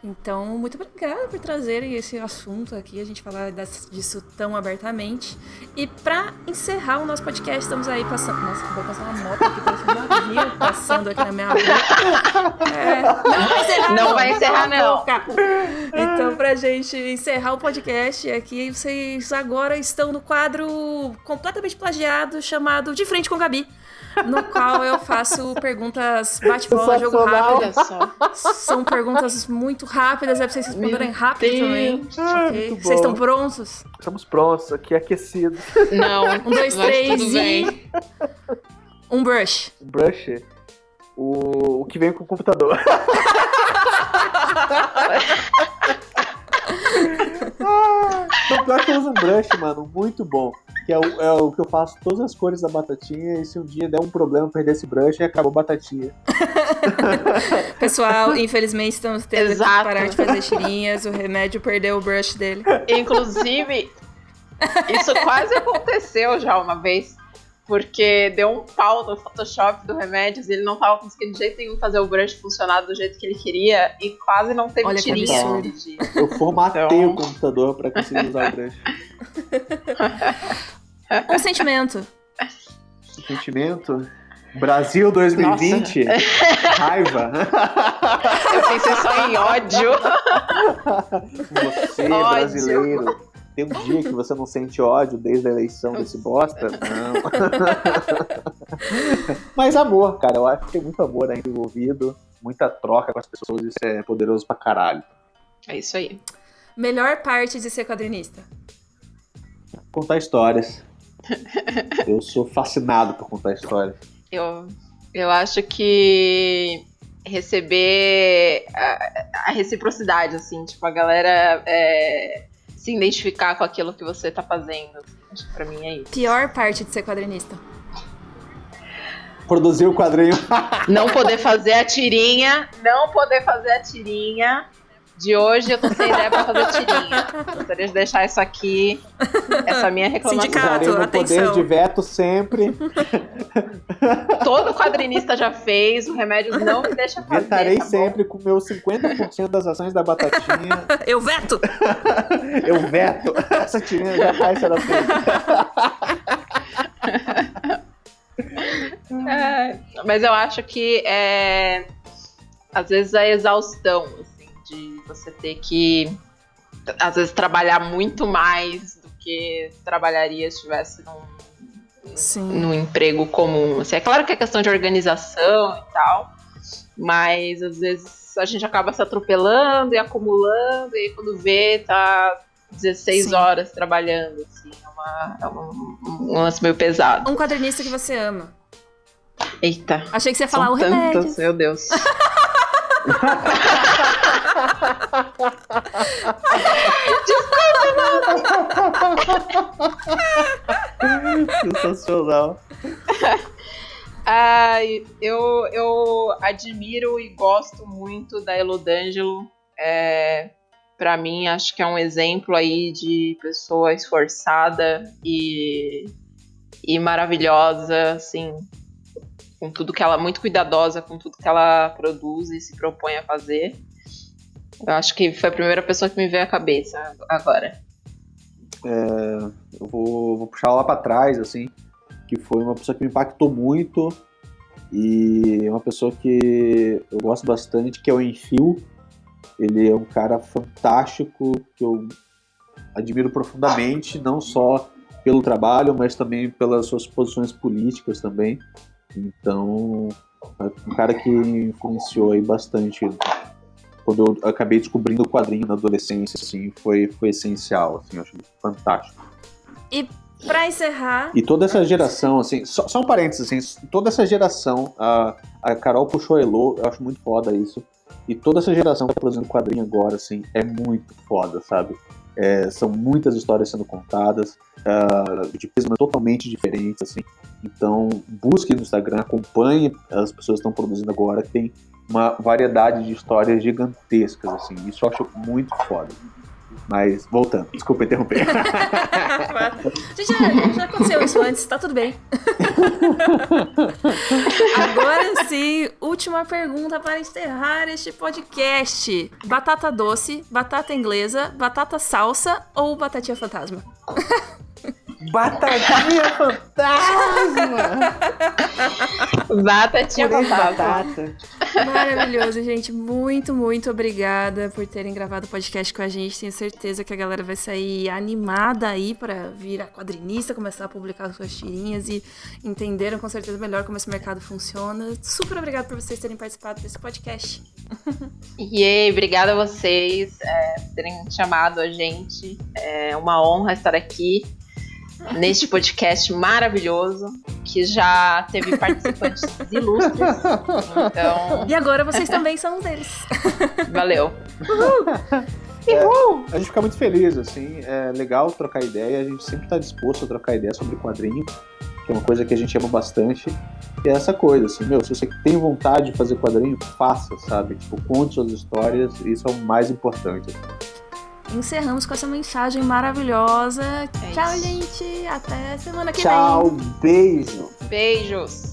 Então, muito obrigada por trazerem esse assunto aqui, a gente falar disso tão abertamente. E pra encerrar o nosso podcast, estamos aí passando... Nossa, vou passar uma moto aqui, parece um navio passando aqui na minha rua. Não vai encerrar, não. Vai encerrar, não. Então, pra gente encerrar o podcast aqui, vocês agora estão no quadro completamente plagiado, chamado De Frente com Gabi, no qual eu faço perguntas bate-bola, jogo rápido. São perguntas muito rápidas, é pra vocês responderem rápido também. Okay. Vocês estão prontos? Estamos prontos, aqui aquecidos. Não. 1, 2, 3 e... Um brush. Brush? O que vem com o computador. Então, pior que eu uso um brush, mano, muito bom. Que é o que eu faço todas as cores da batatinha, e se um dia der um problema perder esse brush, acabou a batatinha. Pessoal, infelizmente estamos tendo que parar de fazer tirinhas, o Remédio perdeu o brush dele. Inclusive, isso quase aconteceu já uma vez, porque deu um pau no Photoshop do Remédios, ele não tava conseguindo de jeito nenhum fazer o brush funcionar do jeito que ele queria, e quase não teve tirinha. Eu formatei o computador pra conseguir usar o brush. Um sentimento. Sentimento? Brasil 2020? Nossa. Raiva. Eu pensei só em ódio. Você, ódio. Brasileiro, tem um dia que você não sente ódio desde a eleição desse bosta? Não. Mas amor, cara, eu acho que tem muito amor ainda envolvido, muita troca com as pessoas, isso é poderoso pra caralho. É isso aí. Melhor parte de ser quadrinista? Contar histórias. Eu sou fascinado por contar histórias. Eu acho que receber a reciprocidade, assim, tipo, a galera se identificar com aquilo que você tá fazendo. Acho que pra mim é isso. Pior parte de ser quadrinista? Produzir o quadrinho. Não poder fazer a tirinha. De hoje eu tô sem ideia pra fazer tirinha. Gostaria de deixar isso aqui, essa minha reclamação. Sindicato, usarei meu atenção. Poder de veto sempre. Todo quadrinista já fez, o remédio não me deixa fazer. Vetarei tá sempre com meus 50% das ações da Batatinha. Eu veto! Eu veto. Essa tirinha jamais será feita. Mas eu acho que às vezes a exaustão, assim, de você ter que, às vezes, trabalhar muito mais do que trabalharia se estivesse num emprego comum. Assim, é claro que é questão de organização e tal, mas às vezes a gente acaba se atropelando e acumulando, e aí quando vê, tá 16 horas trabalhando, assim, é um lance meio pesado. Um quadrinista que você ama. Eita. Achei que você ia falar São o remédio. tantos, meu Deus. Sensacional. Eu admiro e gosto muito da Elo D'Angelo. Pra mim, acho que é um exemplo aí de pessoa esforçada e maravilhosa, assim, com tudo que ela, muito cuidadosa com tudo que ela produz e se propõe a fazer. Eu acho que foi a primeira pessoa que me veio à cabeça agora. Eu vou puxar lá pra trás, assim, que foi uma pessoa que me impactou muito e uma pessoa que eu gosto bastante, que é o Enfio. Ele é um cara fantástico, que eu admiro profundamente, não só pelo trabalho, mas também pelas suas posições políticas também. Então, é um cara que influenciou aí bastante. Quando eu acabei descobrindo o quadrinho na adolescência, assim, foi essencial, assim, eu acho fantástico. E pra encerrar... E toda essa geração, assim, só um parênteses, assim, toda essa geração, a Carol puxou a Elo, eu acho muito foda isso, e toda essa geração que tá produzindo quadrinho agora, assim, é muito foda, sabe? São muitas histórias sendo contadas, de prismas totalmente diferentes, assim. Então, busque no Instagram, acompanhe as pessoas que estão produzindo agora, que tem uma variedade de histórias gigantescas, assim. Isso eu acho muito foda. Mas, voltando, desculpa interromper. Já aconteceu isso antes, tá tudo bem. Agora sim, última pergunta para encerrar este podcast. Batata doce, batata inglesa, batata salsa ou batatinha fantasma? Batatinha fantasma! Batatinha Purê de fantasma. batata. Maravilhoso, gente. Muito, muito obrigada por terem gravado o podcast com a gente. Tenho certeza que a galera vai sair animada aí para virar quadrinista, começar a publicar suas tirinhas e entenderam com certeza melhor como esse mercado funciona. Super obrigada por vocês terem participado desse podcast. Obrigada a vocês por terem chamado a gente. É uma honra estar aqui neste podcast maravilhoso, que já teve participantes ilustres. Então, E agora vocês também são um deles. valeu. A gente fica muito feliz, assim, é legal trocar ideia, a gente sempre está disposto a trocar ideia sobre quadrinho, que é uma coisa que a gente ama bastante, e é essa coisa, assim, se você tem vontade de fazer quadrinho, faça, sabe? Tipo, conte suas histórias, isso é o mais importante. Encerramos com essa mensagem maravilhosa. Tchau, isso. gente. Até semana que vem. Tchau, beijo! Beijos.